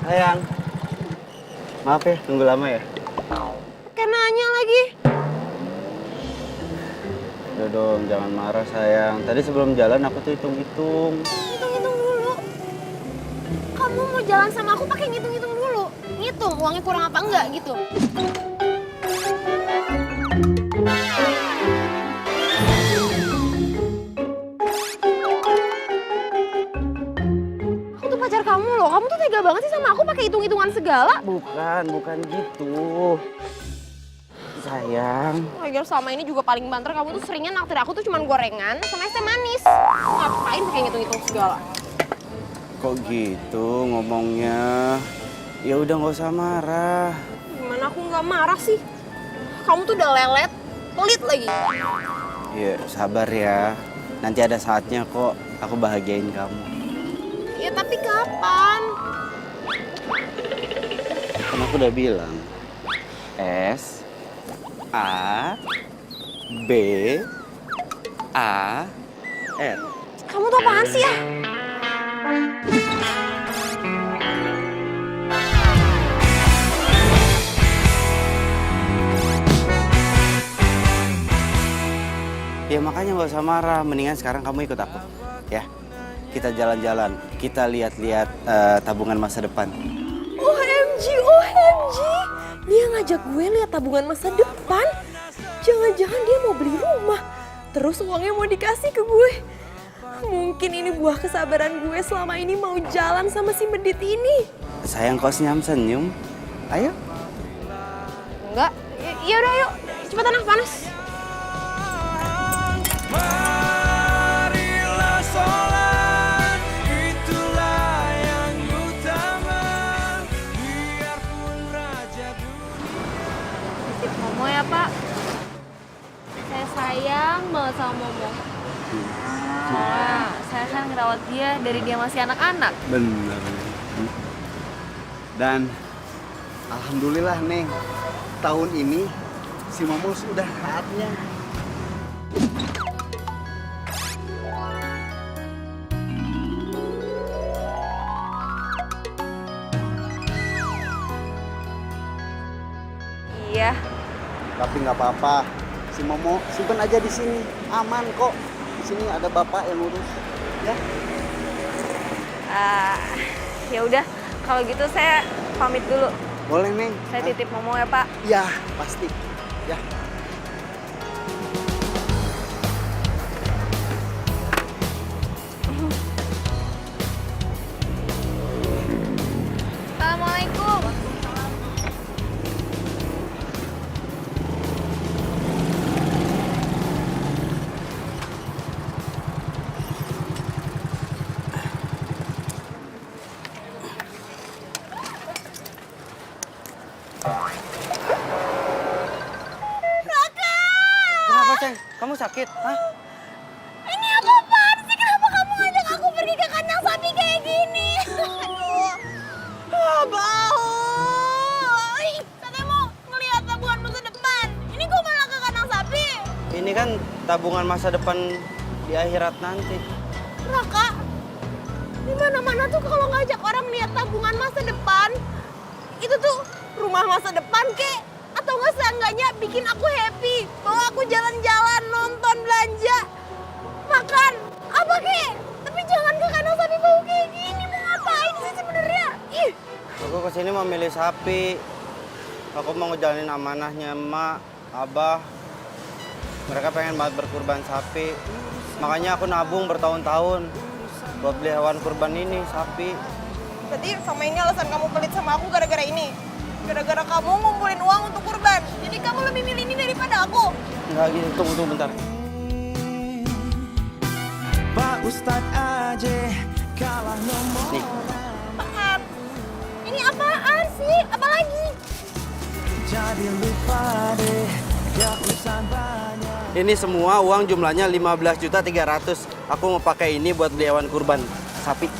Sayang, maaf ya, tunggu lama ya. Kayak nanya lagi. Udah dong, jangan marah sayang. Tadi sebelum jalan aku tuh hitung-hitung. Hitung-hitung dulu. Kamu mau jalan sama aku pakai ngitung-ngitung dulu. Ngitung uangnya kurang apa enggak gitu. Aku tuh pacar kamu loh. Kamu tuh tega banget sih sama aku pakai hitung-hitungan segala. Bukan gitu. Sayang. Lagian selama ini juga paling banter kamu tuh seringnya naktir aku tuh cuman gorengan sama es teh manis. Ngapain pakai ngitung-ngitung segala? Kok gitu ngomongnya? Ya udah nggak usah marah. Gimana aku nggak marah sih? Kamu tuh udah lelet, pelit lagi. Ya sabar ya. Nanti ada saatnya kok aku bahagiain kamu. Ya tapi kapan? Kan aku udah bilang. S A B A R. Kamu tuh apaan sih ya? Ya makanya nggak usah marah. Mendingan sekarang kamu ikut aku, ya. Kita jalan-jalan. Kita lihat-lihat tabungan masa depan. OMG, OMG. Dia ngajak gue lihat tabungan masa depan. Jangan-jangan dia mau beli rumah. Terus uangnya mau dikasih ke gue. Mungkin ini buah kesabaran gue selama ini mau jalan sama si medit ini. Sayang kok senyum-senyum. Ayo. Enggak. Ya udah yuk. Cepetan ah, panas. Marilah sholat, itulah yang utama, biarpun raja Titip Momo ya Pak. Saya sayang banget sama Momo. Soalnya saya kan ngerawat dia dari dia masih anak-anak. Bener. Dan alhamdulillah Neng, tahun ini si Momo sudah saatnya. Iya. Tapi nggak apa-apa, si Momo simpen aja di sini, aman kok. Di sini ada bapak yang urus, ya. Ya udah, kalau gitu saya pamit dulu. Boleh Neng. Saya titip Momo ya Pak. Ya pasti, ya. Assalamualaikum. Kenapa Ceng? Kamu sakit? Hah? Ini apaan sih? Kenapa kamu ngajak aku pergi ke kandang sapi kayak gini? Aduh. Bau. Ih, katanya mau ngelihat tabungan masa depan. Ini kok malah ke kandang sapi? Ini kan tabungan masa depan di akhirat nanti. Raka, di mana-mana tuh kalau ngajak orang lihat tabungan masa depan, itu tuh rumah masa depan kek. Atau nggak seenggaknya bikin aku happy. Bawa aku jalan-jalan, nonton, belanja, makan, apa kek. Tapi jangan ke kandang sapi bau kayak gini. Mau ngapain sih sebenarnya? Ih. Aku kesini mau milih sapi. Aku mau ngejalanin amanahnya emak, abah. Mereka pengen banget berkurban sapi. Makanya aku nabung bertahun-tahun buat beli hewan kurban ini, sapi. Berarti sama ini alasan kamu pelit sama aku gara-gara ini? Gara-gara kamu ngumpulin uang untuk kurban. Jadi kamu lebih milih ini daripada aku. Enggak gitu, tunggu bentar. Pak Ustadz aja kalah nomor. Nih, Apaan? Ini apaan sih? Apalagi? Jadi lupa deh, gak usah banyak. ini semua uang jumlahnya 15.300.000. Aku mau pakai ini buat beli hewan kurban sapi.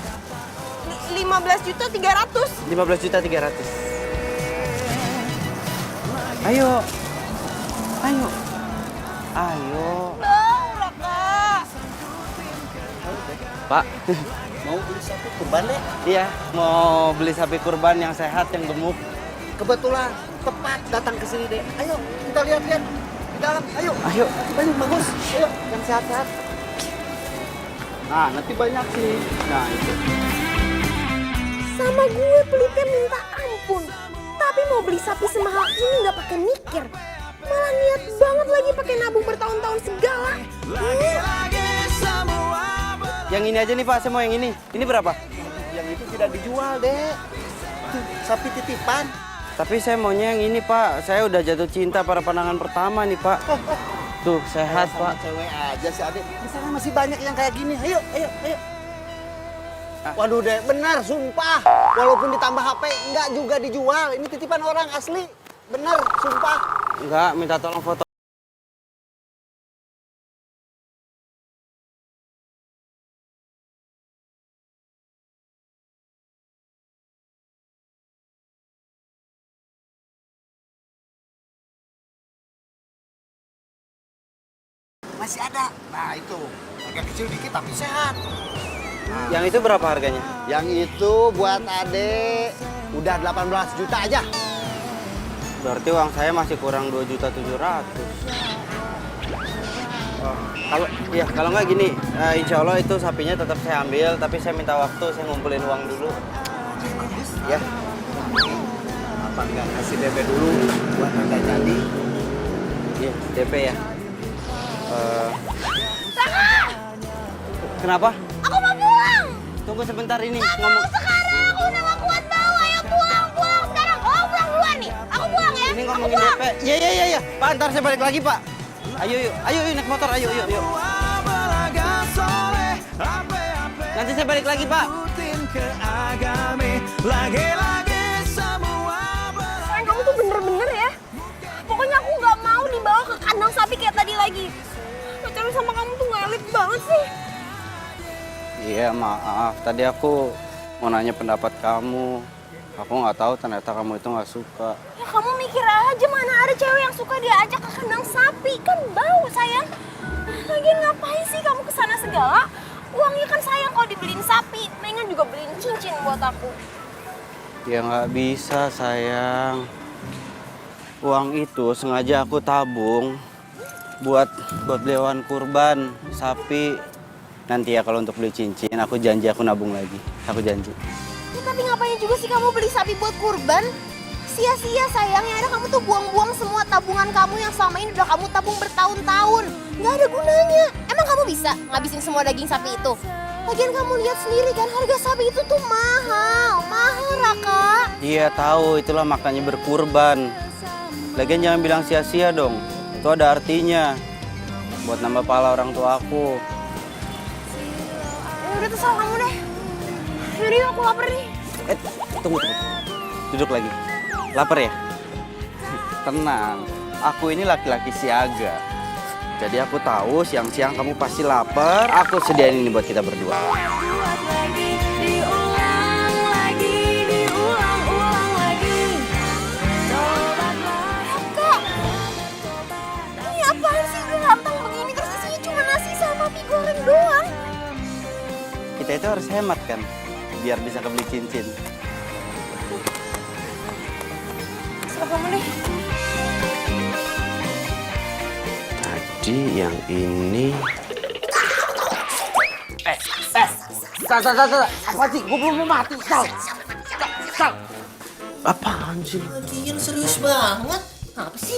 15.300.000. 15.300.000. Ayo. Ayo. Ayo. Bang, Raka. Pak, Mau beli sapi kurban deh. Iya, mau beli sapi kurban yang sehat, yang gemuk. Kebetulan tepat datang ke sini deh. Ayo kita lihat-lihat di dalam. Ayo. Ayo. Ayo bagus. Ayo yang sehat-sehat. Nah nanti banyak sih. Nah itu. Sama gue pelitnya minta ampun. Tapi mau beli sapi semahal ini nggak pakai mikir. Malah niat banget lagi pakai nabung bertahun-tahun segala. Lagi-lagi semua Yang ini aja nih Pak, saya mau yang ini. Ini berapa? Yang itu tidak dijual deh. Tuh sapi titipan. Tapi saya maunya yang ini Pak. Saya udah jatuh cinta pada pandangan pertama nih Pak. Tuh, sehat Sama Pak. cewek aja sih Ade. Di sana masih banyak yang kayak gini. Ayo, ayo, ayo. Waduh deh, benar sumpah. Walaupun ditambah HP, enggak juga dijual. Ini titipan orang asli. Benar, sumpah. Enggak, minta tolong foto. Masih ada. Nah itu, agak kecil dikit tapi sehat. Yang itu berapa harganya? Yang itu buat Ade udah 18 juta aja. Berarti uang saya masih kurang 2.700.000. Kalau nggak gini, insya Allah itu sapinya tetap saya ambil, tapi saya minta waktu, saya ngumpulin uang dulu. Ya. Apa enggak kasih DP dulu buat Anda jadi? Iya, DP ya. Kenapa? Aku mau pulang. Tunggu sebentar ini Nggak mau ngomong. sekarang. Aku udah gak kuat bawa. Ayo pulang sekarang. Oh pulang duluan nih. Aku pulang ya. Ini Aku ngomongin pulang. DP. Iya. Pak, ntar saya balik lagi Pak. Ayo naik motor, ayo. belaga soleh. Ape-ape Nanti saya balik lagi Pak. rutin ke agame. Lagi-lagi semua Sayang kamu tuh bener-bener ya. Pokoknya aku gak mau dibawa ke kandang sapi kayak tadi lagi. Pacaran sama kamu tuh gak elit banget sih. Iya maaf, tadi aku mau nanya pendapat kamu. Aku nggak tahu ternyata kamu itu nggak suka. Ya kamu mikir aja mana ada cewek yang suka diajak ke kandang sapi. Kan bau sayang. Lagian ngapain sih kamu kesana segala? Uangnya kan sayang kalau dibeliin sapi. Mendingan juga beliin cincin buat aku. Ya nggak bisa sayang. Uang itu sengaja aku tabung buat beli hewan kurban, sapi. Nanti ya kalau untuk beli cincin, aku janji aku nabung lagi. Aku janji. Ya, tapi ngapain juga sih kamu beli sapi buat kurban? Sia-sia sayang, yang ada kamu tuh buang-buang semua tabungan kamu yang selama ini udah kamu tabung bertahun-tahun. Nggak ada gunanya. Emang kamu bisa ngabisin semua daging sapi itu? Lagian kamu lihat sendiri kan harga sapi itu tuh mahal. Mahal Raka. Iya tahu, itulah makanya berkurban. Lagian jangan bilang sia-sia dong. Itu ada artinya. Buat nambah pahala orang tua aku. Ya udah terserah kamu deh. Yaudah yuk, aku lapar nih. Tunggu. Duduk lagi. Lapar ya? Tenang. Aku ini laki-laki siaga. Jadi aku tahu siang-siang kamu pasti lapar. Aku sediain ini buat kita berdua. Kak, ini apaan sih udah rantang begini terus isinya cuma nasi sama mie goreng doang. Kita itu harus hemat kan? Biar bisa kebeli cincin. Terserah kamu deh. Jadi yang ini... Sal. Apa sih? Gue belum mau mati, Sal. Apaan sih? Lagian serius banget. Apa sih?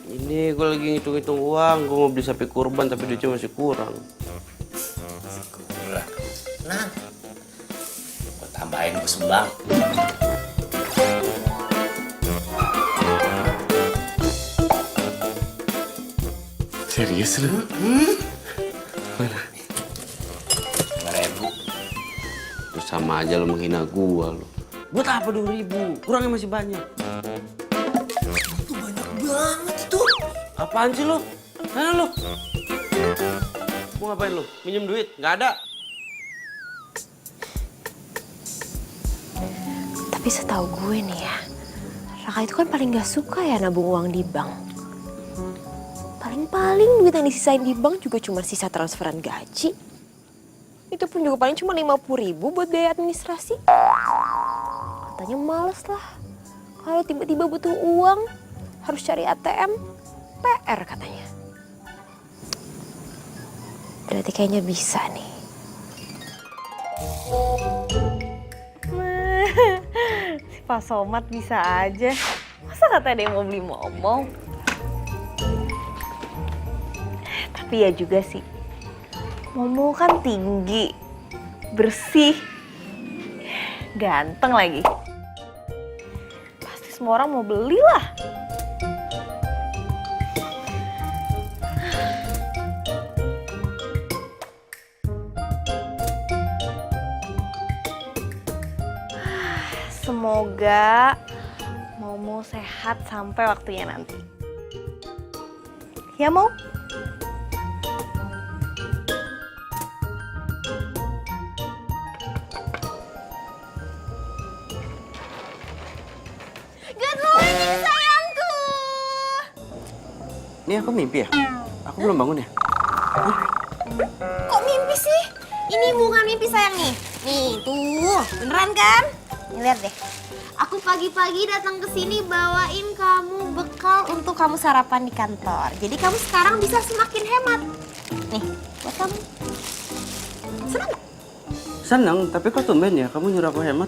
Ini gue lagi ngitung-ngitung uang. Gue mau beli sapi kurban tapi duitnya masih kurang. Kurang. Tenang. Gue tambahin gue sumbang. Serius lu? Mana? 5.000. Terus sama aja lo menghina gua lo. Buat apa 2.000? Kurangnya masih banyak. Itu banyak banget itu. Apaan sih lo? Mana lo? Mau ngapain lo? Minjem duit? Nggak ada. Tapi setahu gue nih ya, Raka itu kan paling gak suka ya nabung uang di bank. Paling-paling duit yang disisain di bank juga cuma sisa transferan gaji. Itu pun juga paling cuma 50.000 buat biaya administrasi. Katanya males lah. Kalau tiba-tiba butuh uang, harus cari ATM, PR katanya. Berarti kayaknya bisa nih. Si Pak Somad bisa aja. Masa katanya dia mau beli momong? Tapi ya juga sih. Momo kan tinggi, bersih, ganteng lagi. Pasti semua orang mau beli lah. Semoga Momo sehat sampai waktunya nanti. Ya, Mo? Good morning, sayangku! Ini aku mimpi ya? Aku belum bangun ya? Kok mimpi sih? Ini bukan mimpi sayang nih. Nih, tuh. Beneran kan? Nih, lihat deh. Aku pagi-pagi datang ke sini bawain kamu bekal untuk kamu sarapan di kantor. Jadi kamu sekarang bisa semakin hemat. Nih, buat kamu. Senang gak? Seneng, tapi kok tumben ya kamu nyuruh aku hemat?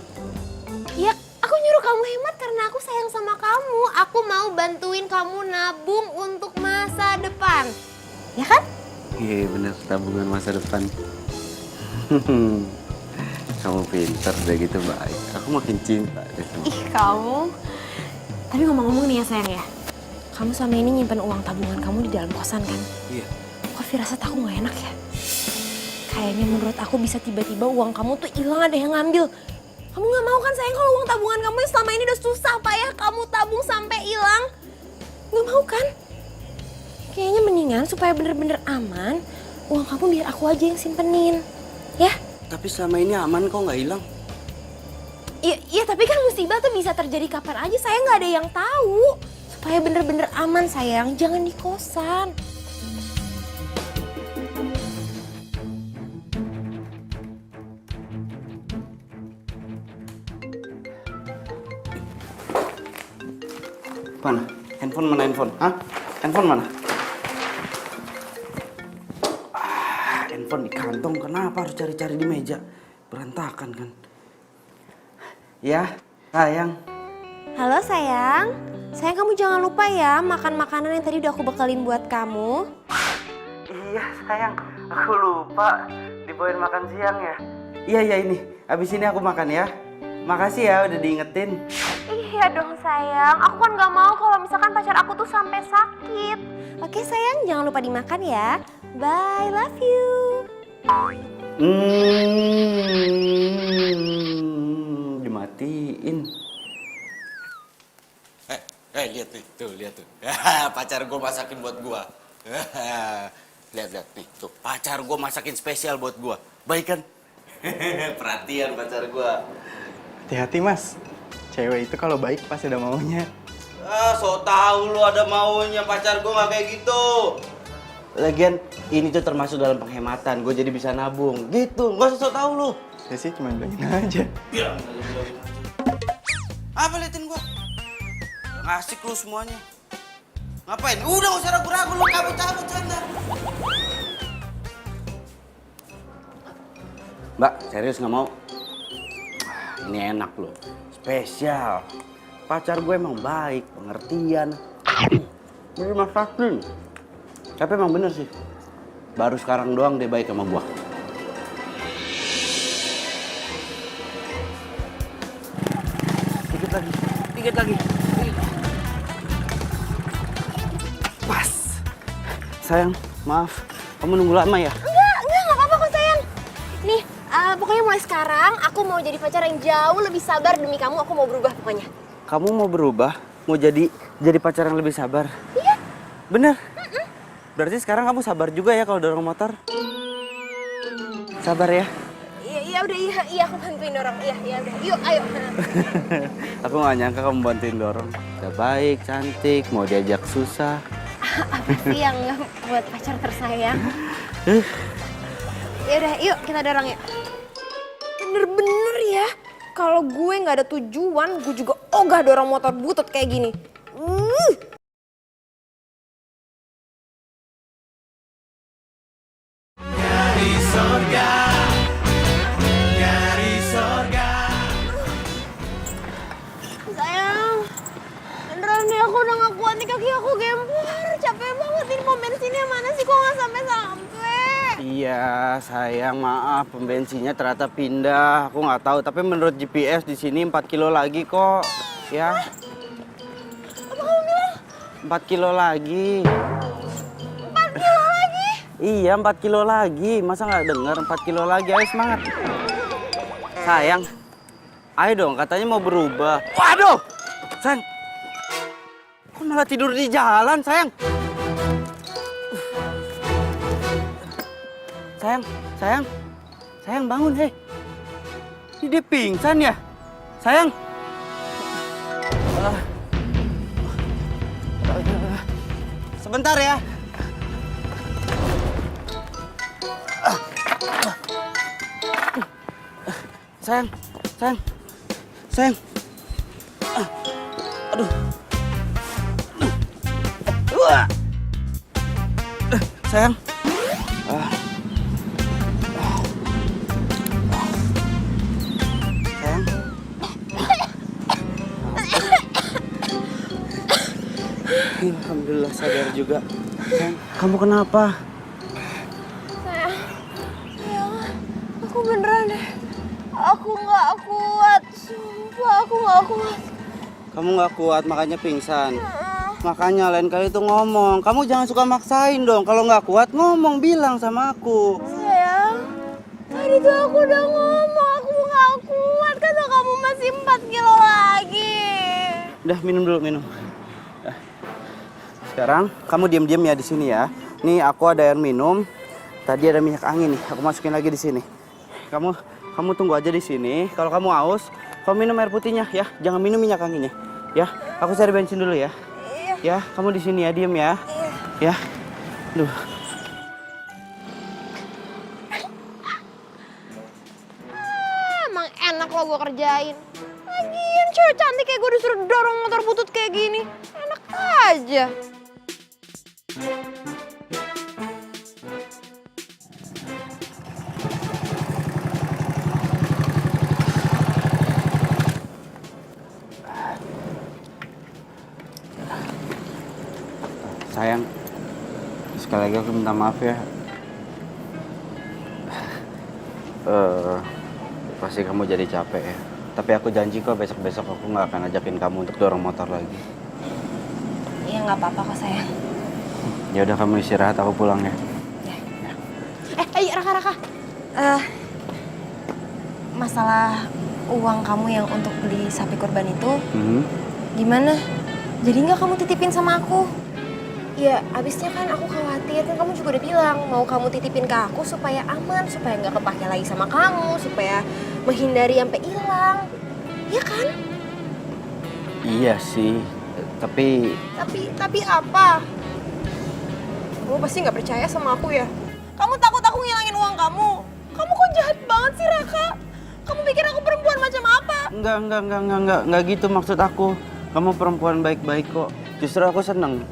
Ya, aku nyuruh kamu hemat karena aku sayang sama kamu. Aku mau bantuin kamu nabung untuk masa depan. Ya kan? Iya bener, tabungan masa depan. Kamu pinter, udah gitu baik. Aku makin cinta deh sama Ih, kamu. Tapi ngomong-ngomong nih ya sayang ya. Kamu sama ini nyimpen uang tabungan kamu di dalam kosan kan? Iya. Kok firasat aku gak enak ya? Kayaknya menurut aku bisa tiba-tiba uang kamu tuh hilang, ada yang ngambil. Kamu gak mau kan sayang kalau uang tabungan kamu yang selama ini udah susah payah kamu tabung sampai hilang? Gak mau kan? Kayaknya mendingan supaya bener-bener aman, uang kamu biar aku aja yang simpenin. Ya? Tapi selama ini aman kok nggak hilang? Iya, tapi kan musibah tuh bisa terjadi kapan aja, saya nggak ada yang tahu. Supaya bener-bener aman sayang, jangan di kosan. Mana? Handphone mana handphone? Hah? Handphone mana? Handphone di kantong, kenapa harus cari-cari di meja? Berantakan kan? Ya, sayang. Halo sayang, kamu jangan lupa ya makan makanan yang tadi udah aku bekalin buat kamu. Iya sayang, aku lupa dibawain makan siang ya. Iya ini, abis ini aku makan ya. Makasih ya udah diingetin. Iya dong sayang, aku kan gak mau kalau misalkan pacar aku tuh sampai sakit. Oke sayang, jangan lupa dimakan ya. Bye, love you. Dimatiin. Lihat nih, lihat tuh. Pacar gue masakin buat gue. Lihat nih, tuh pacar gue masakin spesial buat gue. Baik kan? Perhatian pacar gue. Hati-hati mas, cewek itu kalau baik pasti ada maunya. So tau lu ada maunya, pacar gue gak kayak gitu. Lagian ini tuh termasuk dalam penghematan, gue jadi bisa nabung. Gitu, gak usah so tau lu. Saya sih cuma bilangin aja. Bilang aja. Apa liatin gue? Ngasik lu semuanya. Ngapain? Udah gak usah ragu-ragu lu, cabut sana. Mbak, serius gak mau? Ini enak loh, spesial. Pacar gue emang baik, pengertian. Beri masakin. Tapi emang bener sih, baru sekarang doang dia baik sama gue. Dikit lagi. Pas. Sayang, maaf. Kamu nunggu lama ya? Enggak apa-apa kok sayang. Nih, pokoknya mulai sekarang aku mau jadi pacar yang jauh lebih sabar demi kamu. Aku mau berubah pokoknya. Kamu mau berubah? Mau jadi pacar yang lebih sabar? Iya. Bener? Berarti sekarang kamu sabar juga ya kalau dorong motor? Sabar ya? Iya udah iya aku bantuin dorong. Iya udah. Yuk, ayo. Aku gak nyangka kamu bantuin dorong. Udah baik, cantik, mau diajak susah. Apa sih yang buat pacar tersayang? Yaudah, yuk kita dorong yuk. Bener-bener ya, kalau gue nggak ada tujuan, gue juga ogah dorong motor butut kayak gini. Dari sorga, dari sorga. Sayang, beneran nih aku udah gak kuat nih, kaki aku gempar. Capek banget, ini pom bensinnya mana sih, kok gak sampai-sampai? Iya, sayang, maaf. Pom bensinnya ternyata pindah. Aku nggak tahu, tapi menurut GPS di sini 4 kilo lagi kok. Ya. Apa kamu bilang? 4 kilo lagi. 4 kilo lagi? Iya, 4 kilo lagi. Masa nggak denger 4 kilo lagi? Ayo semangat. Sayang, ayo dong, katanya mau berubah. Waduh! Sayang, kok malah tidur di jalan, sayang? Sayang bangun, hei. Ini dia pingsan ya? Sayang. Sebentar ya. Sayang. Aduh. Sayang. Sayang. Alhamdulillah sadar juga. Sayang, kamu kenapa? Sayang, aku beneran deh. Aku nggak kuat, sumpah aku nggak kuat. Kamu nggak kuat makanya pingsan. Makanya lain kali tuh ngomong. Kamu jangan suka maksain dong. Kalau nggak kuat ngomong, bilang sama aku. Sayang, tadi tuh aku udah ngomong aku nggak kuat. Kata kamu masih 4 kilo lagi. Udah minum dulu, minum. Sekarang kamu diam-diam ya di sini ya. Nih aku ada air minum. Tadi ada minyak angin nih. Aku masukin lagi di sini. Kamu tunggu aja di sini. Kalau kamu haus, kamu minum air putihnya ya. Jangan minum minyak anginnya. Ya, aku cari bensin dulu ya. Iya. Ya, kamu di sini ya, diam ya. Iya. Ya. Duh. Emang enak lo gue kerjain. Lagian cewek cantik kayak gue disuruh dorong motor butut kayak gini. Enak aja. Sayang, sekali lagi aku minta maaf ya. Pasti kamu jadi capek ya. Tapi aku janji kok besok-besok aku nggak akan ajakin kamu untuk dorong motor lagi. Iya nggak apa-apa kok sayang. Ya udah kamu istirahat, aku pulang ya. Raka. Masalah uang kamu yang untuk beli sapi kurban itu, gimana? Jadi nggak kamu titipin sama aku? Ya, abisnya kan aku khawatir, kan kamu juga udah bilang mau kamu titipin ke aku supaya aman, supaya nggak kepake lagi sama kamu, supaya menghindari sampai hilang. Iya kan? Iya sih, tapi apa? Kamu pasti nggak percaya sama aku ya? Kamu takut aku ngilangin uang kamu? Kamu kok jahat banget sih, Raka? Kamu pikir aku perempuan macam apa? enggak gitu maksud aku. Kamu perempuan baik-baik kok. Justru aku seneng.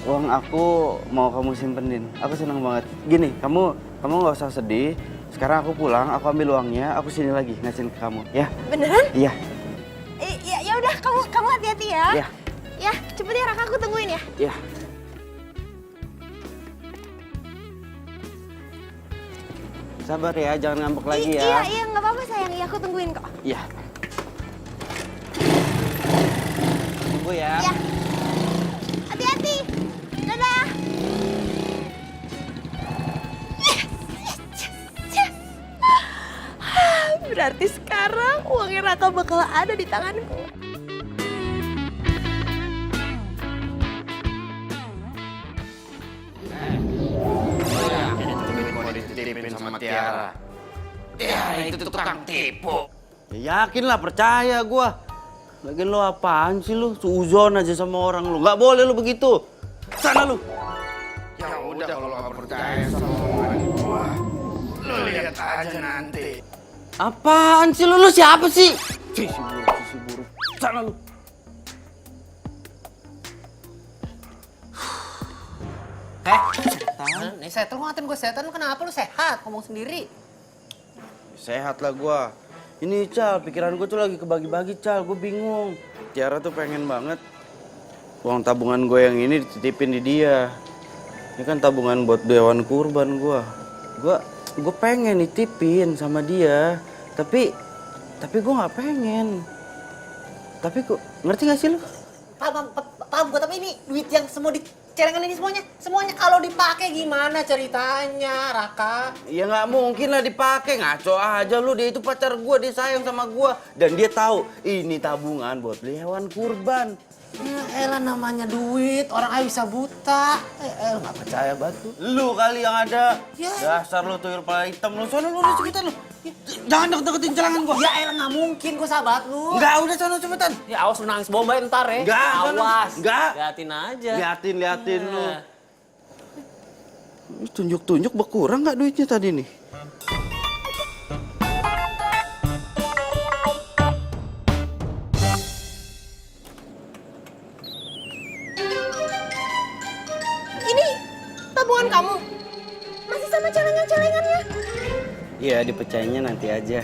Uang aku mau kamu simpenin. Aku seneng banget. Gini, kamu nggak usah sedih. Sekarang aku pulang, aku ambil uangnya, aku sini lagi ngasihin ke kamu, ya? Beneran? Iya. Ya udah, kamu hati-hati ya. Iya. Ya, cepet ya Raka, aku tungguin ya. Iya. Sabar ya, jangan ngambek lagi ya. Iya, nggak apa-apa sayang. Iya, aku tungguin kok. Iya. Tunggu ya. Iya. Hati-hati. Dadah. Yes. Berarti sekarang uangnya Raka bakal ada di tanganku. Mau dititipin sama Tiara. Tiara itu tukang tipu. Ya yakin lah, percaya gua. Lagian lo apaan sih lu? Suzon aja sama orang lu. Nggak boleh lu begitu. Sana lu. Ya udah kalau nggak percaya sama omongan gua, lo lihat lihat aja nanti. Apaan sih lu siapa sih? Si buruk. Sana lu. Setan. Nih setan, lu ngatain gue setan, lu kenapa lu sehat? Ngomong sendiri. Sehat lah gua. Ini Cal, pikiran gua tuh lagi kebagi-bagi Cal, gua bingung. Tiara tuh pengen banget uang tabungan gue yang ini dititipin di dia. Ini kan tabungan buat hewan kurban gua. Gua pengen nitipin sama dia, tapi gua nggak pengen. Tapi kok ngerti gak sih lu? Paham gue, tapi ini duit yang semua di celengan ini semuanya kalau dipakai gimana ceritanya, Raka? Ya nggak mungkin lah dipakai, ngaco aja lu. Dia itu pacar gua, dia sayang sama gua dan dia tahu ini tabungan buat beli hewan kurban. Ya elah, namanya duit, orang aja bisa buta. Nggak percaya batu. Lu kali yang ada. Ya. Dasar lu tuyul kepala hitam lu. Soalnya lu udah cepetan lu. Jangan deket-deketin celangan gua. Ya elah, nggak mungkin gue sahabat lu. Enggak, udah sono cepetan. Ya awas lu nangis bomba ntar ya. Enggak, awas. enggak. Liatin aja. Liatin lu. Nah. Tunjuk-tunjuk berkurang nggak duitnya tadi nih? Ini tabungan kamu. Masih sama celengan-celengannya. Iya, dipecahinnya nanti aja.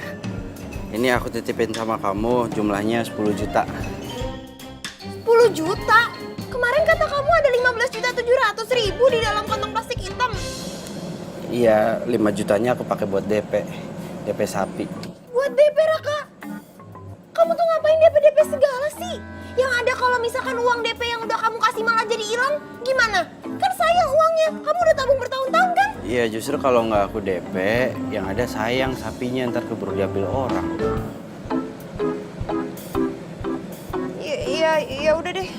Ini aku titipin sama kamu, jumlahnya 10 juta. 10 juta? Kemarin kata kamu ada 15.700.000 di dalam kantong plastik hitam. Iya, 5 jutanya aku pakai buat DP sapi. Buat DP, Raka? Kamu tuh ngapain DP segala sih? Yang ada kalau misalkan uang DP yang udah kamu kasih malah jadi hilang, gimana? Kan sayang uangnya, kamu udah tabung bertahun-tahun kan? Iya, justru kalau nggak aku DP, yang ada sayang sapinya ntar keburu diambil orang. Iya udah deh.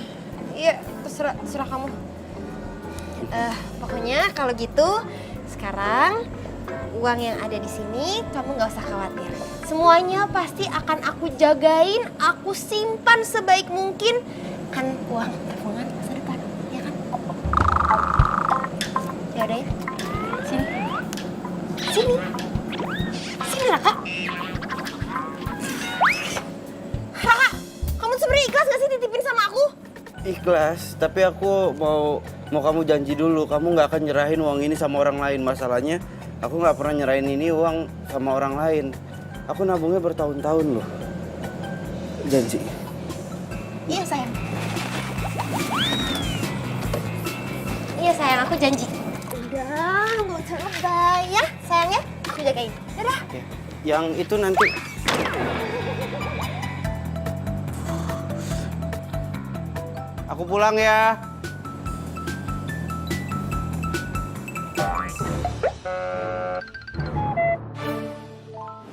Iya, terserah kamu. Pokoknya kalau gitu, sekarang uang yang ada di sini kamu nggak usah khawatir. Semuanya pasti akan aku jagain, aku simpan sebaik mungkin. Kan uang tabungan masa depan, ya kan? Ya udah ya. Sini Raka. Raka, kamu sebenarnya ikhlas gak sih titipin sama aku? Ikhlas, tapi aku mau kamu janji dulu, kamu nggak akan nyerahin uang ini sama orang lain. Masalahnya, aku nggak pernah nyerahin ini uang sama orang lain. Aku nabungnya bertahun-tahun loh. Janji. Iya sayang. Iya sayang, aku janji. Udah, nggak usah lebay ya sayangnya. Aku jagain. Dadah. Oke. Yang itu nanti. Aku pulang ya.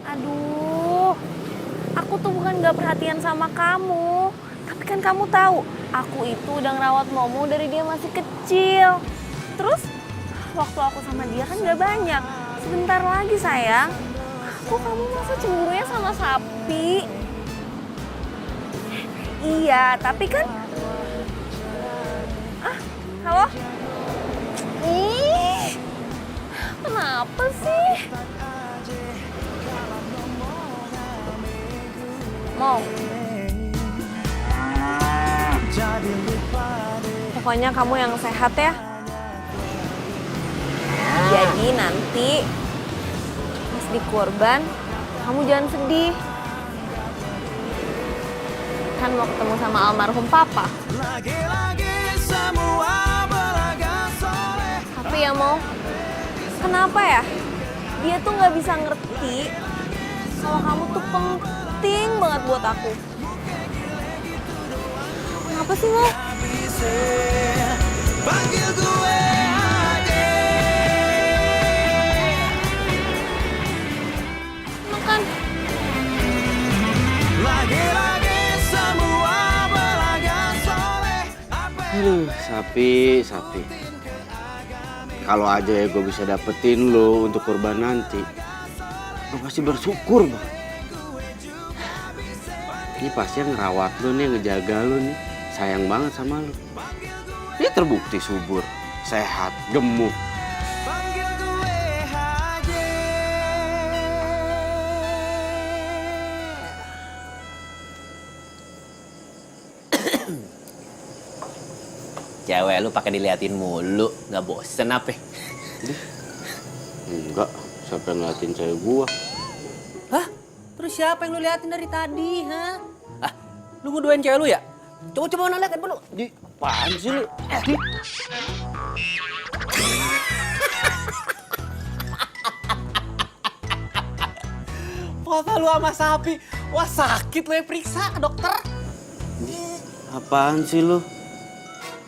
Aduh, aku tuh bukan gak perhatian sama kamu. Tapi kan kamu tahu, aku itu udah ngerawat Momo dari dia masih kecil. Terus, waktu aku sama dia kan gak banyak. Sebentar lagi sayang. Kok kamu masa cemburunya sama sapi? Iya, tapi kan... halo? Ih, kenapa sih? Mau? Pokoknya kamu yang sehat ya. Jadi nanti pas di kurban, kamu jangan sedih. Kan mau ketemu sama almarhum papa. Tapi ya mau, kenapa ya? Dia tuh nggak bisa ngerti kalau kamu tuh penting banget buat aku. Kenapa sih lo? Makan. Aduh, sapi. Kalau aja ya gue bisa dapetin lo untuk kurban nanti, lo pasti bersyukur bang. Ini pasti yang ngerawat lo nih, ngejaga lo nih, sayang banget sama lo. Dia terbukti subur, sehat, gemuk. cewek lu pakai diliatin mulu, nggak bosen apa? Enggak, siapa yang ngeliatin cewek gua? Hah? Terus siapa yang lu liatin dari tadi, ha? Ah, lu ngeduain cewek lu ya? Coba mana lihat handphone lu. Di, apaan sih lu? Di. Foto lu sama sapi. Wah, sakit lu ya, periksa ke dokter. Apaan sih lu?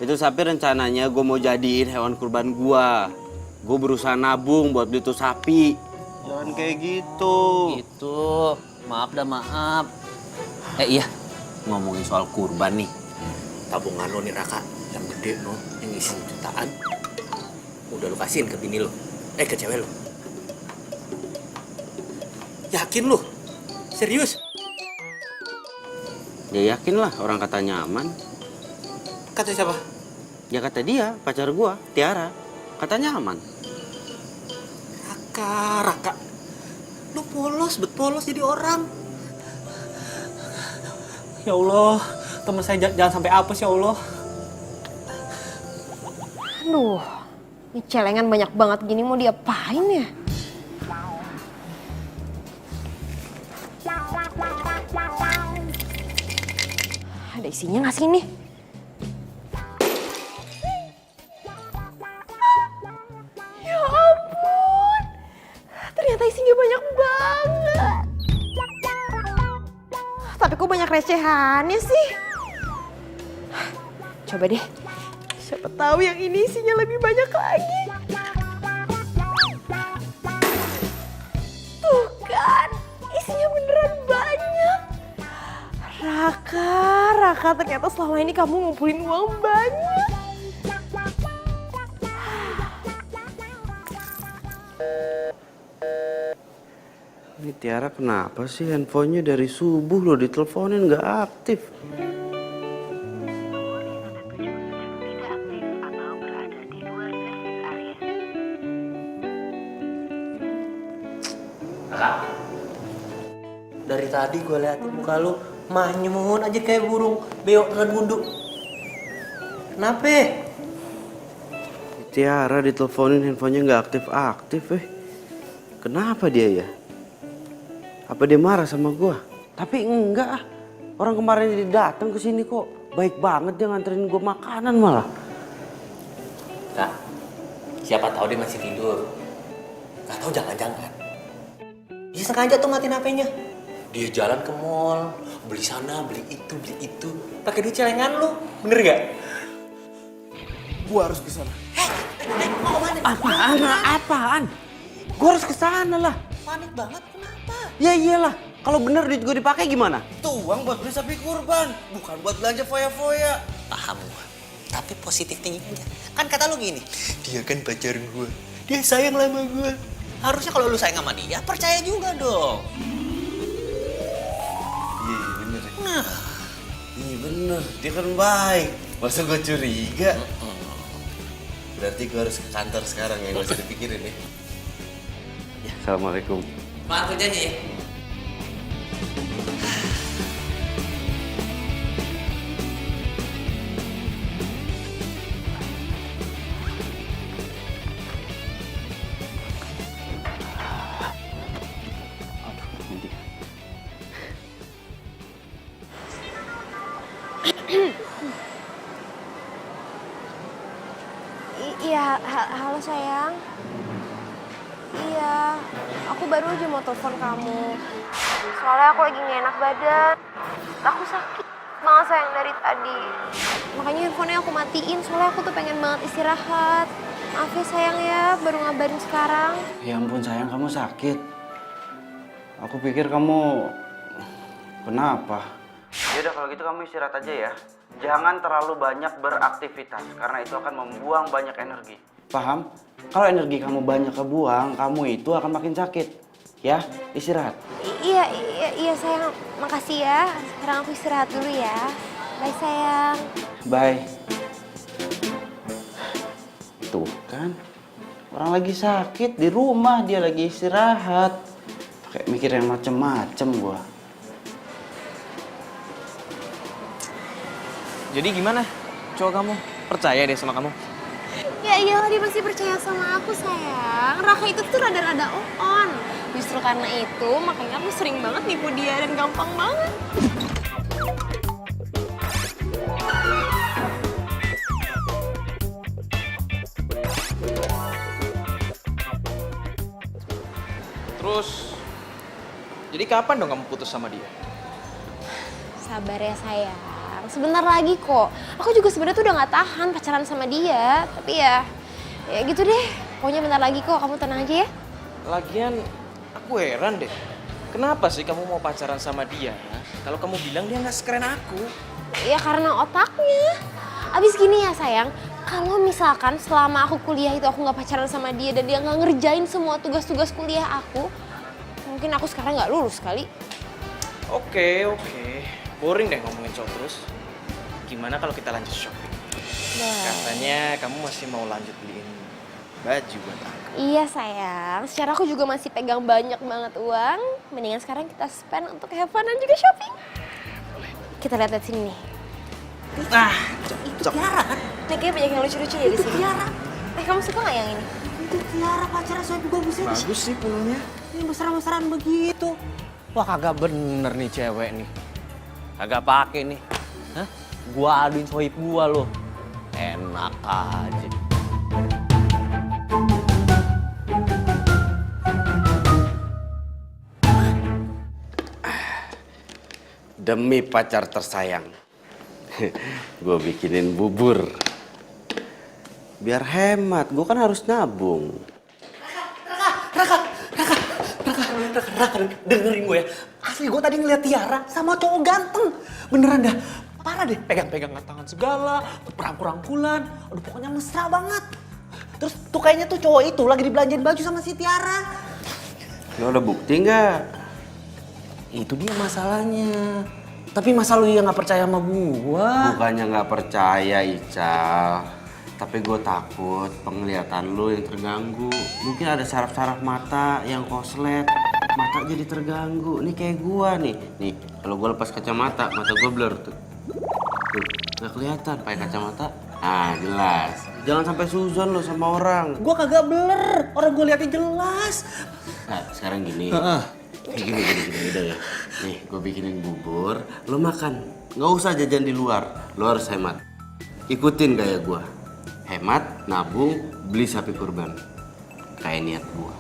Itu sapi rencananya gue mau jadiin hewan kurban gua. Gue berusaha nabung buat beli tuh sapi. Jangan kayak gitu. Gitu. Maaf dah, maaf. Iya, ngomongin soal kurban nih. Tabungan lo nih, Raka, yang gede no, yang isi jutaan. Udah lu kasihin ke bini lo. Ke cewek lo. Yakin lu? Serius? Ya yakin lah, orang katanya aman. Kata siapa? Ya kata dia, pacar gua, Tiara. Katanya aman. Raka. Lu polos jadi orang. Ya Allah, teman saya jangan sampai apes ya Allah. Aduh, ini celengan banyak banget gini mau diapain ya? Ada isinya nggak sih ini? Ya ampun, ternyata isinya banyak banget. Tapi kok banyak recehannya sih? Coba deh, siapa tahu yang ini isinya lebih banyak lagi. Tuh kan, isinya beneran banyak. Raka, ternyata selama ini kamu ngumpulin uang banyak. Ini Tiara kenapa sih handphonenya dari subuh lo diteleponin nggak aktif? Dari tadi gue liatin muka lu manyun aja kayak burung beo dengan wudhu. Kenapa? Tiara diteleponin handphonenya nggak aktif-aktif Kenapa dia ya? Apa dia marah sama gua? Tapi enggak ah. Orang kemarin dia datang ke sini kok baik banget, dia nganterin gua makanan malah. Kak, siapa tahu dia masih tidur. Gak tahu jangan-jangan dia sengaja tuh matiin HP-nya. Dia jalan ke mall, beli sana, beli itu, pakai duit celengan lu, bener gak? Gua harus ke sana. Mau kemana? Apaan? Gua harus ke sana lah. Panik banget, kenapa? Ya iyalah, kalau bener duit gua dipakai gimana? Itu uang buat beli sapi kurban, bukan buat belanja foya-foya. Paham gua, tapi positif tinggi aja. Kan kata lu gini, dia kan pacar gua, dia sayang sama gua. Harusnya kalau lu sayang sama dia, percaya juga dong. Iya bener ya. Iya bener, dia kan baik. Masa gua curiga? Berarti gua harus ke kantor sekarang ya, gak usah dipikirin ya. Ya, assalamualaikum. Maaf kerjanya ya. Iya, halo sayang. Iya, aku baru aja mau telepon kamu. Soalnya aku lagi gak enak badan. Aku sakit banget sayang dari tadi. Makanya handphonenya aku matiin, soalnya aku tuh pengen banget istirahat. Maaf ya sayang ya, baru ngabarin sekarang. Ya ampun sayang, kamu sakit. Aku pikir kamu kenapa? Yaudah kalau gitu kamu istirahat aja ya. Jangan terlalu banyak beraktivitas karena itu akan membuang banyak energi. Paham? Kalau energi kamu banyak kebuang, kamu itu akan makin sakit. Ya, istirahat. Iya sayang, makasih ya. Sekarang aku istirahat dulu ya. Bye sayang. Bye. Tuh kan, orang lagi sakit di rumah, dia lagi istirahat. Kayak mikir yang macem-macem gua. Jadi gimana cowok kamu? percaya deh sama kamu. Ya iyalah dia masih percaya sama aku sayang. Raka itu tuh rada-rada on. Justru karena itu makanya aku sering banget nipu dia dan gampang banget. Terus, jadi kapan dong kamu putus sama dia? Sabar ya sayang. Sebentar lagi kok. Aku juga sebenarnya tuh udah nggak tahan pacaran sama dia. Tapi ya gitu deh. Pokoknya bentar lagi kok. Kamu tenang aja ya. Lagian, aku heran deh. Kenapa sih kamu mau pacaran sama dia? Kalau kamu bilang dia nggak sekeren aku. Ya karena otaknya. Abis gini ya sayang, kalau misalkan selama aku kuliah itu aku nggak pacaran sama dia dan dia nggak ngerjain semua tugas-tugas kuliah aku, mungkin aku sekarang nggak lulus kali. Oke. Boring deh ngomongin cowok terus. Gimana kalau kita lanjut shopping? Katanya kamu masih mau lanjut beliin baju buat aku. Iya sayang, secara aku juga masih pegang banyak banget uang. Mendingan sekarang kita spend untuk have fun dan juga shopping. Kita lihat sini nih. Nah, Itu Tiara kan? Nih kayaknya banyak yang lucu-lucu ya di sini. Tiara. Kamu suka nggak yang ini? Itu Tiara pacarnya Soebi bagusnya. bagus sih pulangnya. Ini besar-besaran begitu. Wah kagak bener nih cewek nih. Kagak pake nih. Hah? Gua aduin sohib gua loh. Enak aja. Demi pacar tersayang, gue bikinin bubur. Biar hemat, gue kan harus nabung. Raka, dengerin gue ya. Asli gue tadi ngeliat Tiara sama cowok ganteng. Beneran dah. Parah deh, pegang-pegangan tangan segala, perangkulan. Aduh pokoknya mesra banget. Terus tuh kayaknya tuh cowok itu lagi dibelanjain baju sama si Tiara. Lo ada bukti nggak? Itu dia masalahnya. Tapi masa lu yang gak percaya sama gua? Bukannya nggak percaya, Ical. Tapi gue takut penglihatan lo yang terganggu. Mungkin ada saraf-saraf mata yang koslet. Mata jadi terganggu. Nih kayak gua nih. Nih, kalau gue lepas kacamata, mata gue blur tuh. Tuh, nggak kelihatan pakai kacamata. Ah, jelas. Jangan sampai suzon lo sama orang. Gue kagak blur, orang gue liatnya jelas. Nah, sekarang gini. Gini udah ya. Nih, gue bikinin bubur, lo makan. Nggak usah jajan di luar, lo harus hemat. Ikutin gaya gue. Hemat, nabung, beli sapi kurban. Kayak niat gue.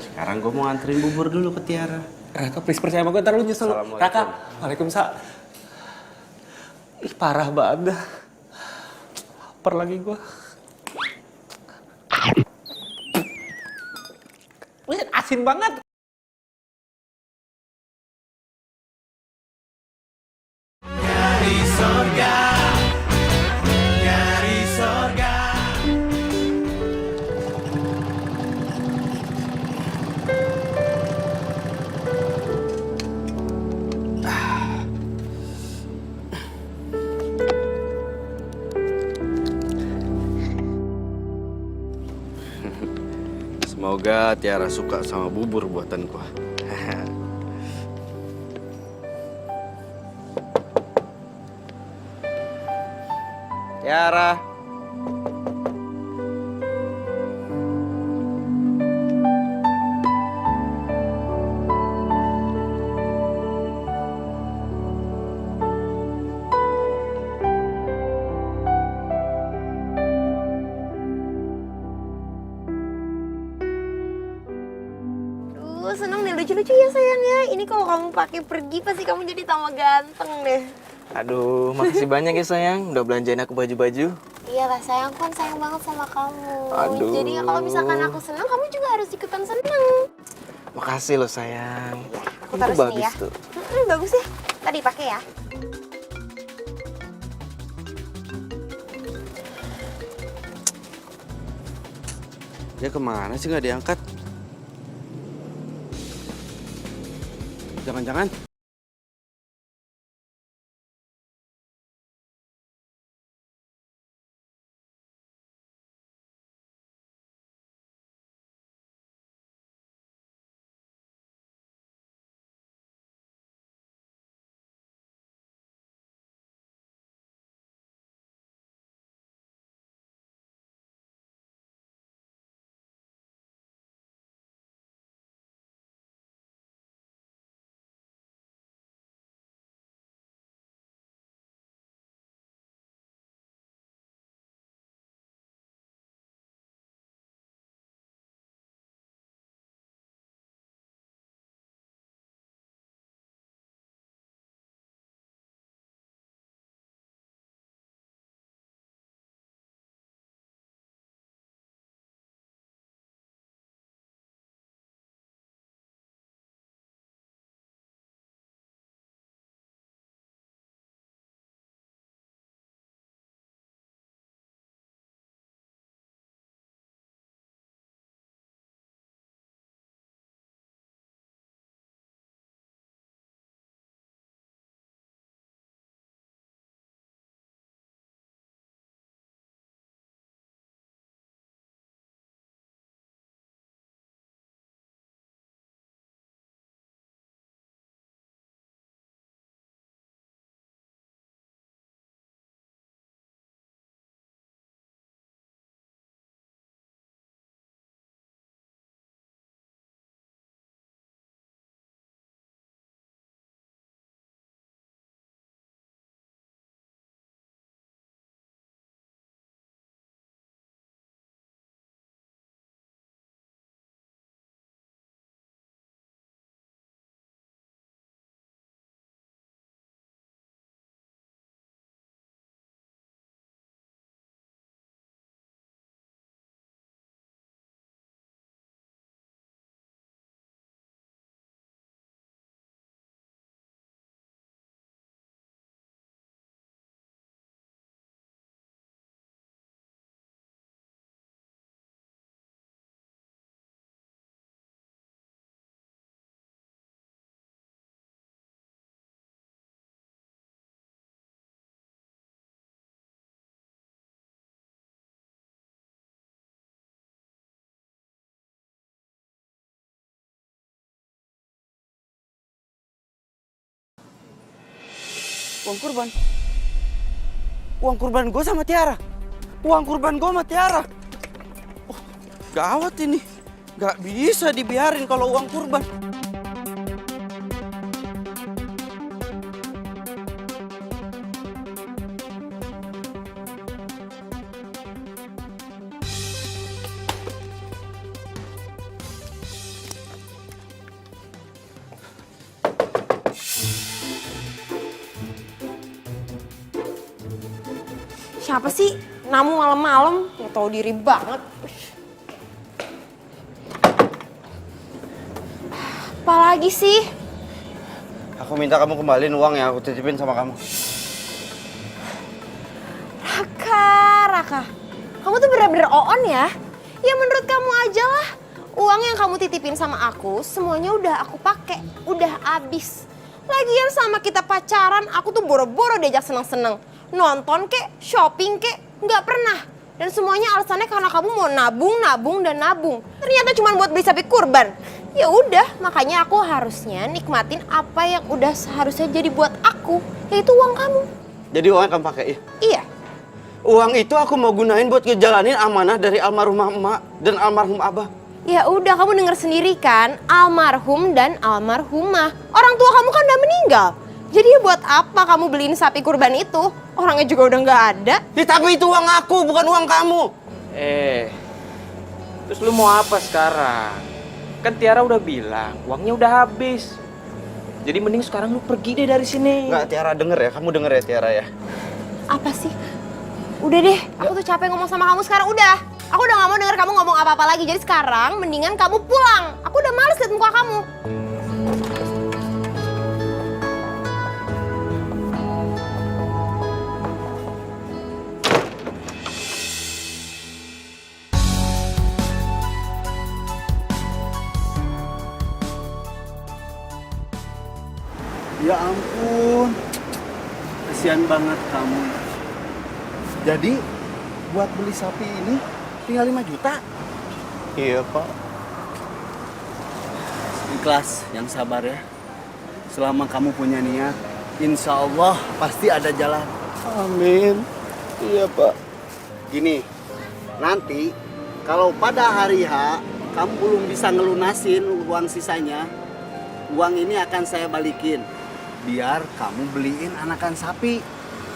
Sekarang gue mau nganterin bubur dulu ke Tiara. Raka please percaya sama gua, ntar lu nyesel. Assalamualaikum. Raka, waalaikumsalam. Ih parah banget dah. Lapar lagi gua. Wih, asin banget. Dari sorga, dari sorga. Semoga Tiara suka sama bubur buatanku. Tiara. Seneng nih lucu-lucu ya sayang ya. Ini kalau kamu pakai pergi pasti kamu jadi tambah ganteng deh. Aduh, makasih banyak ya sayang. Udah belanjain aku baju-baju. Iya lah sayang, aku kan sayang banget sama kamu. Aduh. Jadi kalau misalkan aku seneng, kamu juga harus ikutan seneng. Makasih loh sayang. Aku Itu taruh sini bagus ya. tuh. Bagus sih. Tadi pakai ya. Dia kemana sih nggak diangkat? Jangan-jangan Uang kurban? Uang kurban gue sama Tiara? Uang kurban gue sama Tiara? Oh, gawat ini. Gak bisa dibiarin kalau uang kurban. Siapa sih? Namu malam-malam, nggak tahu diri banget. Apalagi sih? Aku minta kamu kembaliin uang yang aku titipin sama kamu. Raka. Kamu tuh bener-bener on ya? Ya menurut kamu aja lah. Uang yang kamu titipin sama aku, semuanya udah aku pakai, udah habis. Lagian sama kita pacaran, aku tuh boro-boro diajak seneng-seneng. Nonton kek, shopping kek, nggak pernah. Dan semuanya alasannya karena kamu mau nabung, dan nabung. Ternyata cuma buat beli sapi kurban. Ya udah, makanya aku harusnya nikmatin apa yang udah seharusnya jadi buat aku, yaitu uang kamu. Jadi uang yang kamu pakai ya? Iya. Uang itu aku mau gunain buat ngejalanin amanah dari almarhumah emak dan almarhum abah. Ya udah, kamu denger sendiri kan, almarhum dan almarhumah. Orang tua kamu kan udah meninggal. Jadi buat apa kamu beliin sapi kurban itu? Orangnya juga udah nggak ada. Ya, tapi itu uang aku, bukan uang kamu. Terus lu mau apa sekarang? Kan Tiara udah bilang, uangnya udah habis. Jadi mending sekarang lu pergi deh dari sini. Nggak, Tiara denger ya, kamu denger ya Tiara ya. Apa sih? Udah deh, aku tuh capek ngomong sama kamu sekarang, udah. Aku udah gak mau denger kamu ngomong apa-apa lagi. Jadi sekarang mendingan kamu pulang. Aku udah males liat muka kamu. Ya ampun, kasihan banget kamu. Jadi buat beli sapi ini tinggal 5 juta? Iya Pak. Ikhlas, yang sabar ya. Selama kamu punya niat, insya Allah pasti ada jalan. Amin. Iya Pak. Gini, nanti kalau pada hari H kamu belum bisa ngelunasin uang sisanya, uang ini akan saya balikin. Biar kamu beliin anakan sapi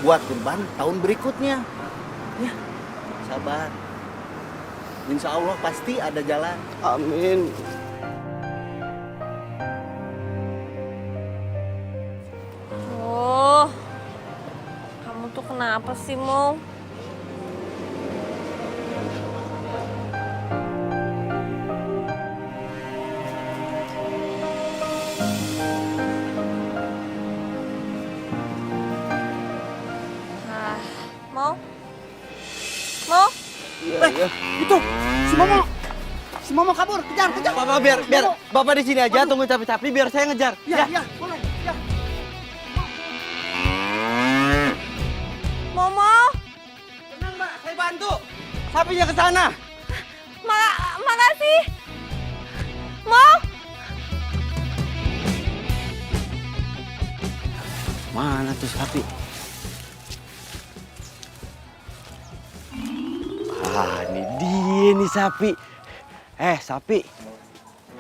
buat kurban tahun berikutnya. Ya, sabar. Insya Allah pasti ada jalan. Amin. Oh, kamu tuh kenapa sih, Mo? Mo? Mo? Iya. Itu, si Momo. Si Momo kabur, kejar. Bapak biar Bapak di sini aja tunggu sapi-sapi biar saya ngejar. Ya, boleh. Ya. Momo? Tenang Mbak, saya bantu. Sapinya ke sana. Makasih. Mo? Mana tuh sapi? Ah, ini dia nih sapi. Sapi.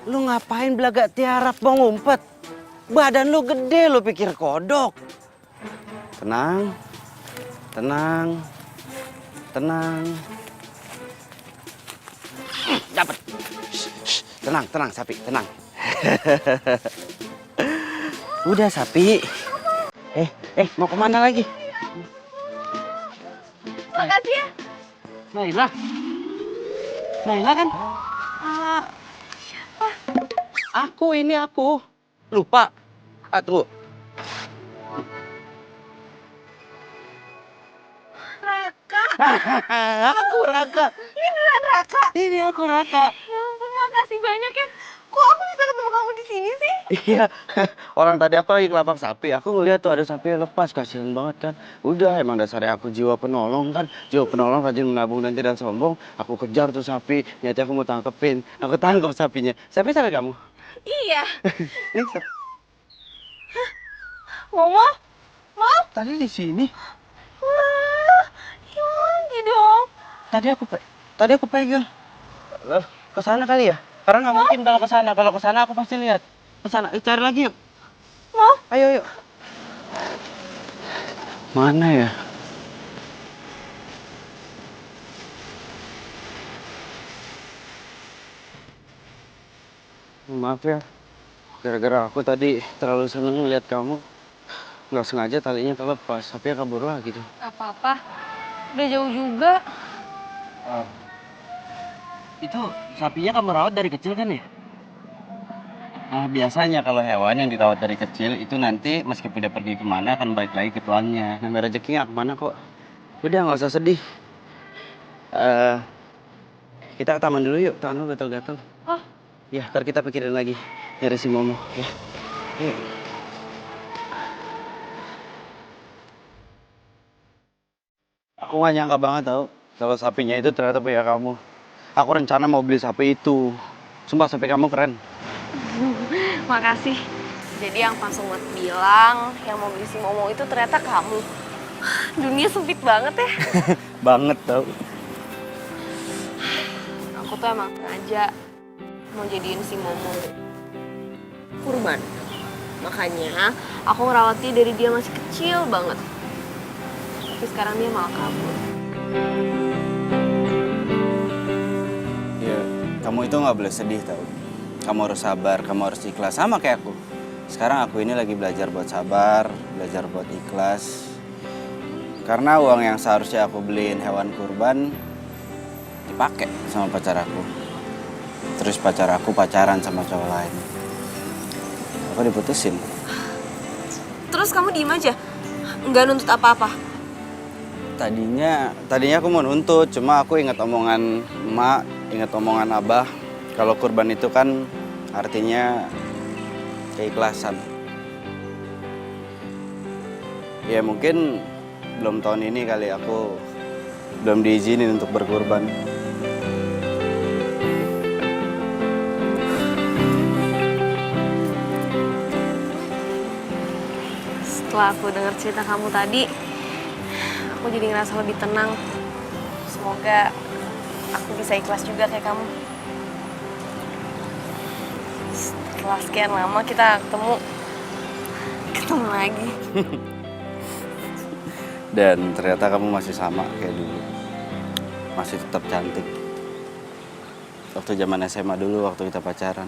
Lu ngapain belagak tiarap mau ngumpet? Badan lu gede, lu pikir kodok. Tenang. Dapat. Tenang sapi, tenang. Udah sapi. Mau kemana lagi? Makasih ya. Naila kan? Siapa? Aku. Lupa. Tunggu. Raka. Aku Raka. Ini aku Raka. Ya ampun, makasih banyak ya. Kok aku bisa ketemu kamu di sini sih? Iya, orang tadi aku lagi ngelapak sapi. Aku ngeliat tuh ada sapi yang lepas, kasihan banget kan. Udah, emang dasarnya aku jiwa penolong kan. Jiwa penolong rajin menabung dan tidak sombong. Aku kejar tuh sapi, niatnya aku mau tangkepin. Aku tangkap sapinya. Sapi kamu? Iya. Ini sapi. Momo? Tadi di sini. Wah, hilang lagi dong. Tadi aku pegang. Ke sana kali ya? Karena nggak mungkin kalau ke sana. Kalau ke sana aku pasti lihat. Ke sana, cari lagi yuk. Mau? Ayo. Mana ya? Maaf ya, gara-gara aku tadi terlalu seneng lihat kamu. Nggak sengaja talinya terlepas, tapi ya kabur lagi tuh. Gak apa-apa. Udah jauh juga. Itu sapinya kamu rawat dari kecil kan ya? Nah, biasanya kalau hewan yang dirawat dari kecil itu nanti meskipun dia pergi kemana akan balik lagi ke tuannya. Namanya rezekinya kemana kok. Udah nggak usah sedih. Kita ke taman dulu yuk, tangan lu gatel-gatel. Oh. Ya, ntar kita pikirin lagi nyari si Momo. Ya. Yuk. Aku gak nyangka banget tau kalau sapinya itu ternyata punya kamu. Aku rencana mau beli sapi itu. Sumpah sapi kamu keren. Makasih. Jadi yang pas Umat bilang, yang mau beli si Momo itu ternyata kamu. Dunia sempit banget ya. Banget tau. Aku tuh emang sengaja mau jadiin si Momo kurban. Makanya aku ngerawat dia dari dia masih kecil banget. Tapi sekarang dia malah kabur. Ya, kamu itu gak boleh sedih tau. Kamu harus sabar, kamu harus ikhlas. Sama kayak aku. Sekarang aku ini lagi belajar buat sabar, belajar buat ikhlas. Karena uang yang seharusnya aku beliin hewan kurban dipakai sama pacar aku. Terus pacar aku pacaran sama cowok lain. Aku diputusin. Terus kamu diem aja? Nggak nuntut apa-apa? Tadinya aku mau nuntut, cuma aku ingat omongan emak, ingat omongan abah. Kalau kurban itu kan artinya keikhlasan. Ya mungkin belum tahun ini kali aku belum diizinin untuk berkurban. Setelah aku dengar cerita kamu tadi, aku jadi ngerasa lebih tenang. Semoga aku bisa ikhlas juga kayak kamu. Setelah sekian lama kita ketemu lagi. Dan ternyata kamu masih sama kayak dulu. Masih tetap cantik. Waktu zaman SMA dulu, waktu kita pacaran.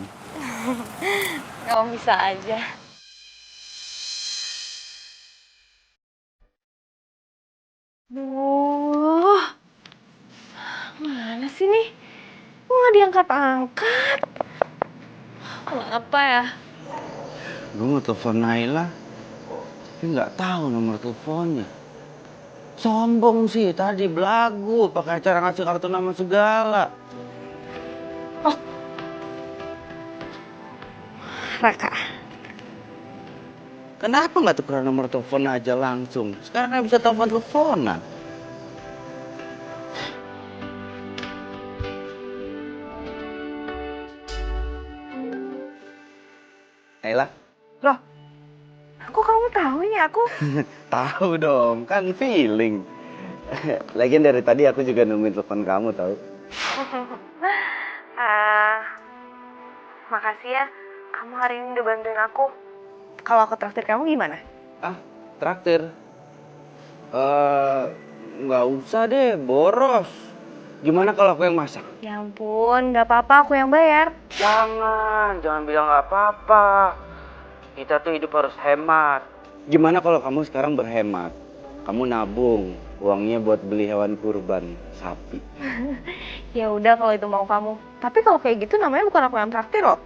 Kamu bisa aja. Mana sih nih? Kok nggak diangkat-angkat? Kenapa ya? Gue mau telepon Naila, tapi nggak tahu nomor teleponnya. Sombong sih, tadi belagu, pakai acara ngasih kartu nama segala. Raka. Kenapa nggak tukeran nomor telepon aja langsung? Sekarang kan bisa telepon-teleponan. Naila? Loh, kok kamu tahu ini aku? Tahu dong, kan feeling. Lagian dari tadi aku juga nungguin telepon kamu tahu. Makasih ya, kamu hari ini udah bantuin aku. Kalau aku traktir kamu gimana? Ah, traktir? Nggak usah deh, boros. Gimana kalau aku yang masak? Ya ampun, nggak apa-apa, aku yang bayar. Jangan bilang nggak apa-apa. Kita tuh hidup harus hemat. Gimana kalau kamu sekarang berhemat? Kamu nabung, uangnya buat beli hewan kurban, sapi. Ya udah kalau itu mau kamu. Tapi kalau kayak gitu namanya bukan aku yang traktir loh.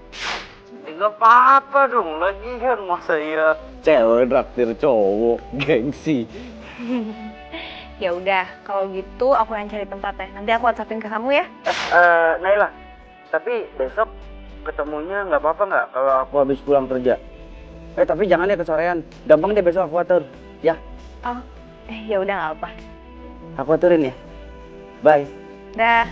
Nggak apa-apa dong, lagian masa ya cewek traktir cowok, gengsi. Ya udah, kalau gitu aku yang cari tempatnya. Nanti aku WhatsAppin ke kamu ya. Naila, tapi besok ketemunya nggak apa-apa nggak kalau aku habis pulang kerja? Tapi jangan ya kesorean. Gampang deh besok aku atur, ya? Oh, ya udah nggak apa. Aku aturin ya. Bye. Dah.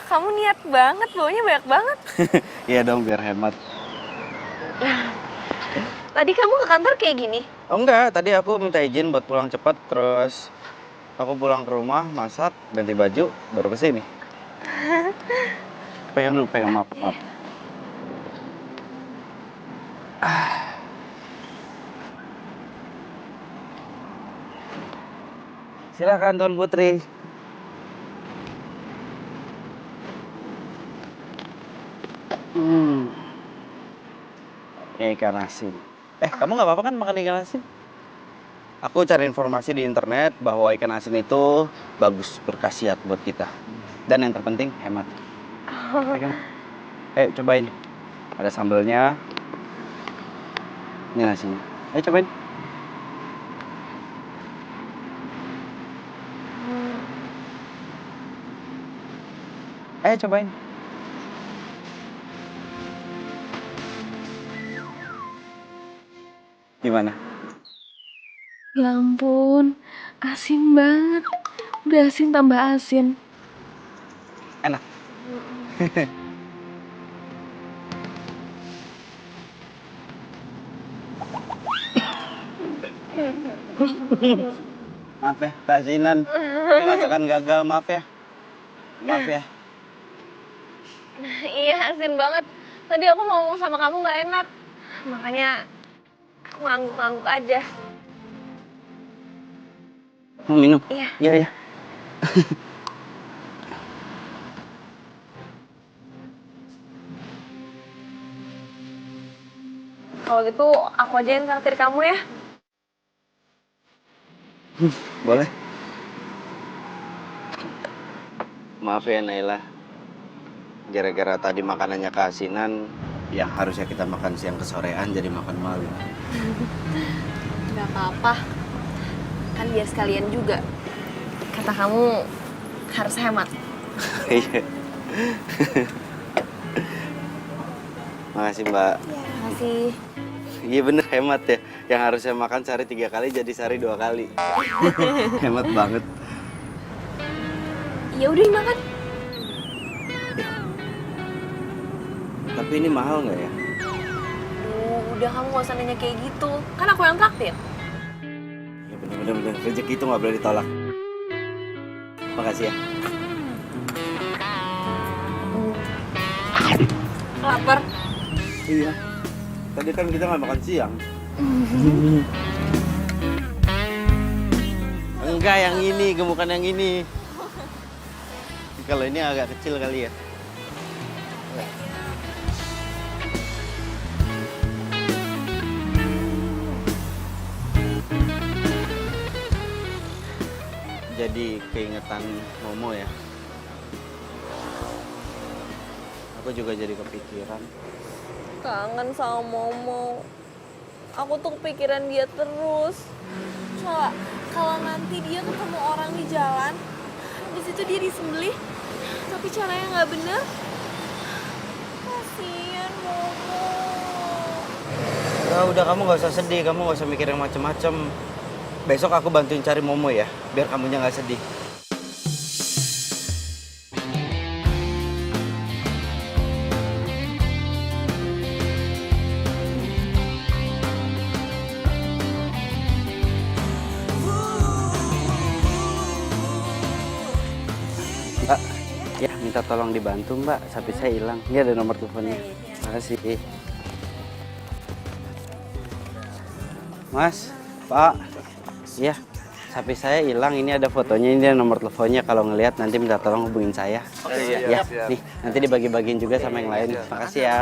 Kamu niat banget, bawanya banyak banget. Iya dong, biar hemat. Tadi kamu ke kantor kayak gini? Oh enggak, tadi aku minta izin buat pulang cepat, terus aku pulang ke rumah, masak, ganti baju, baru kesini. Pegang dulu, pegang, maaf. Silakan Tuan Putri. Ikan asin. Kamu nggak apa-apa kan makan ikan asin? Aku cari informasi di internet bahwa ikan asin itu bagus, berkhasiat buat kita. Dan yang terpenting, hemat. Pegang. Cobain. Ada sambelnya. Ini nasinya. Cobain. Cobain. Gimana? Ya ampun, asin banget. Udah asin tambah asin. Enak. Maaf ya, Kak Sinan. Masakan gagal, maaf ya. Maaf ya. Iya, asin banget. Tadi aku mau ngomong sama kamu nggak enak. Makanya aku ngangguk-ngangguk aja. Mau minum? Iya. Iya. Kalau gitu aku aja yang traktir kamu ya. Boleh. Maaf ya Naila. Gara-gara tadi makanannya keasinan, yang harusnya kita makan siang ke sorean jadi makan malam. Gak apa-apa. Kan biar sekalian juga. Kata kamu harus hemat. Iya. Makasih Mbak. Makasih. Iya bener hemat ya. Yang harusnya makan sehari 3 kali jadi sehari 2 kali. Hemat banget. Ya udah dimakan. Tapi ini mahal nggak ya? Udah kamu gak usah nanya kayak gitu. Kan aku yang traktir. Ya bener. Rezeki itu nggak boleh ditolak. Makasih ya. Lapar. Iya. Tadi kan kita nggak makan siang. Enggak, yang ini, gemukan yang ini. Kalau ini agak kecil kali ya. Jadi keingetan Momo ya. Aku juga jadi kepikiran. Kangen sama Momo. Aku tuh kepikiran dia terus. Coba kalau nanti dia ketemu orang di jalan, di situ dia disembelih, tapi caranya nggak bener. Kasian Momo. Udah kamu nggak usah sedih, kamu nggak usah mikir yang macem-macem. Besok aku bantuin cari Momo ya, biar kamunya nggak sedih. Mbak, ya minta tolong dibantu Mbak, sapi saya hilang. Ini ada nomor teleponnya. Makasih. Mas, Pak, ya sapi saya hilang. Ini ada fotonya, ini ada nomor teleponnya. Kalau ngelihat nanti minta tolong hubungin saya. Ya, nih nanti dibagi-bagiin juga sama yang lain. Makasih ya,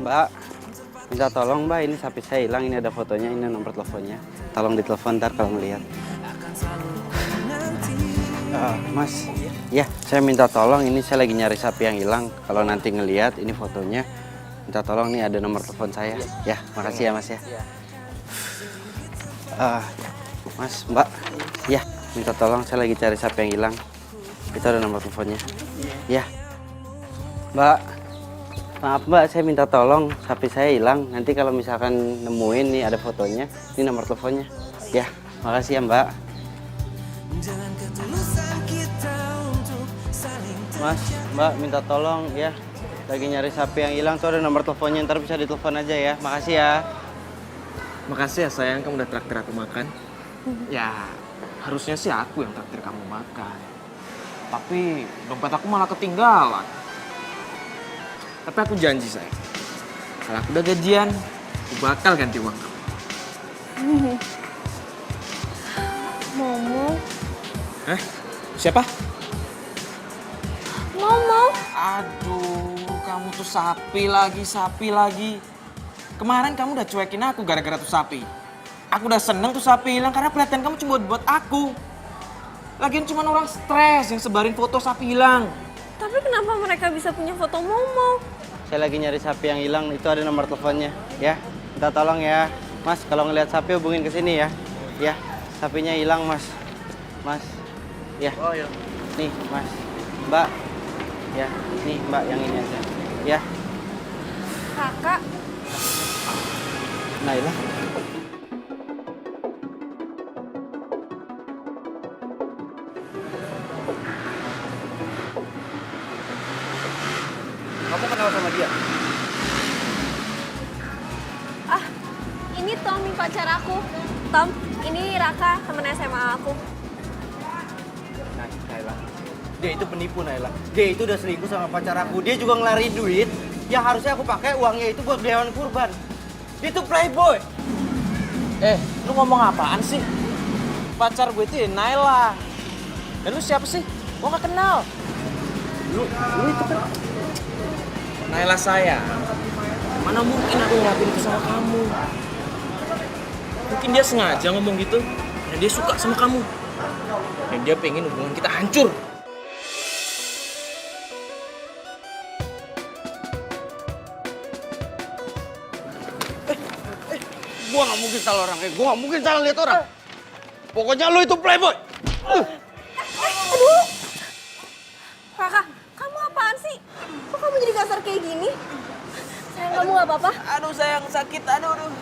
Mbak. Minta tolong Mbak, ini sapi saya hilang. Ini ada fotonya, ini nomor teleponnya. Tolong ditelepon ntar kalau ngelihat. Mas, ya saya minta tolong, ini saya lagi nyari sapi yang hilang. Kalau nanti ngelihat ini fotonya, minta tolong nih ada nomor telepon saya. Ya, makasih ya Mas ya. Mas, Mbak, ya minta tolong, saya lagi cari sapi yang hilang. Itu ada nomor teleponnya. Ya, Mbak, maaf Mbak, saya minta tolong, sapi saya hilang. Nanti kalau misalkan nemuin nih ada fotonya, ini nomor teleponnya. Ya, makasih ya Mbak. Dengan ketulusan kita untuk Mas, Mbak minta tolong ya. Lagi nyari sapi yang hilang tuh ada nomor teleponnya, ntar bisa ditelepon aja ya. Makasih ya. Makasih ya sayang, kamu udah traktir aku makan. Ya, harusnya sih aku yang traktir kamu makan. Tapi dompet aku malah ketinggalan. Tapi aku janji sayang, kalau aku udah gajian, aku bakal ganti uang kamu. Momo. Hah? Siapa? Momo. Aduh, kamu tuh sapi lagi. Kemarin kamu udah cuekin aku gara-gara tuh sapi. Aku udah seneng tuh sapi hilang karena perhatian kamu cuma buat aku. Lagian cuma orang stres yang sebarin foto sapi hilang. Tapi kenapa mereka bisa punya foto Momo? Saya lagi nyari sapi yang hilang, itu ada nomor teleponnya ya. Minta tolong ya. Mas, kalau ngelihat sapi hubungin ke sini ya. Ya, sapinya hilang, Mas. Mas. Ya. Oh iya. Nih, Mas. Mbak. Ya, nih Mbak yang ini aja. Ya. Kakak. Naila. Kamu kenal sama dia? Ah, ini Tommy pacar aku. Tom, ini Raka, temen SMA aku. Naila. Dia itu penipu, Naila. Dia itu udah selingkuh sama pacar aku. Dia juga ngelari duit yang harusnya aku pakai uangnya itu buat beli hewan kurban. Dia tuh playboy. Lu ngomong apaan sih? Pacar gue itu ya Naila. Dan lu siapa sih? Gua gak kenal. Lu itu kan Naila saya. Mana mungkin aku ngelakuin itu sama kamu? Mungkin dia sengaja ngomong gitu. Dan dia suka sama kamu. Dan dia pengen hubungan kita hancur. Gua nggak mungkin salah orang, gua nggak mungkin salah lihat orang. Pokoknya lu itu playboy. Aduh! Raka, kamu apaan sih? Kok kamu jadi kasar kayak gini? Sayang, kamu gak apa-apa? Aduh sayang, sakit. Aduh.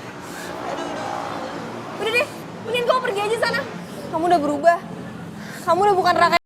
Udah deh, mending kau pergi aja sana. Kamu udah berubah. Kamu udah bukan Raka.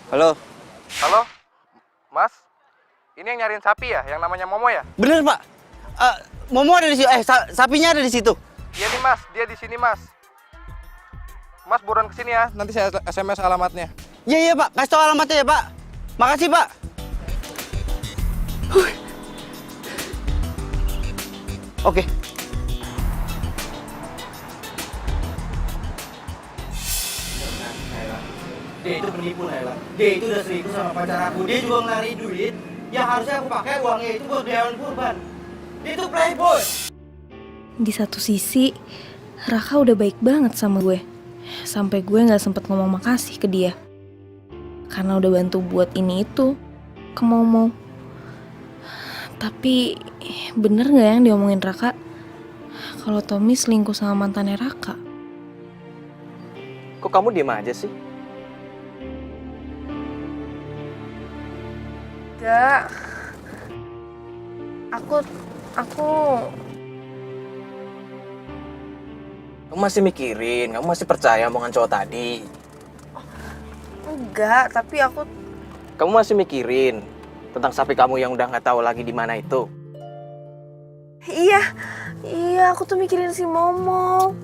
Halo. Halo, Mas. Ini yang nyariin sapi ya, yang namanya Momo ya? Bener Pak. Momo ada di situ. Sapinya ada di situ. Iya nih Mas, dia di sini Mas. Mas buruan kesini ya, nanti saya SMS alamatnya. Iya Pak, kasih tau alamatnya ya Pak. Makasih Pak. Oke. Dia itu penipu, Naila. Dia itu udah selingkuh sama pacar aku. Dia juga ngelari duit yang harusnya aku pakai uangnya itu buat beli hewan kurban. Dia itu playboy. Di satu sisi, Raka udah baik banget sama gue. Sampai gue gak sempet ngomong makasih ke dia. Karena udah bantu buat ini itu ke Momo. Tapi bener gak yang diomongin Raka? Kalau Tommy selingkuh sama mantannya Raka? Kok kamu diem aja sih? Gak. Kamu masih mikirin, kamu masih percaya omongan cowok tadi. Enggak, tapi aku... Kamu masih mikirin tentang sapi kamu yang udah nggak tahu lagi di mana itu. Iya, aku tuh mikirin si Momo.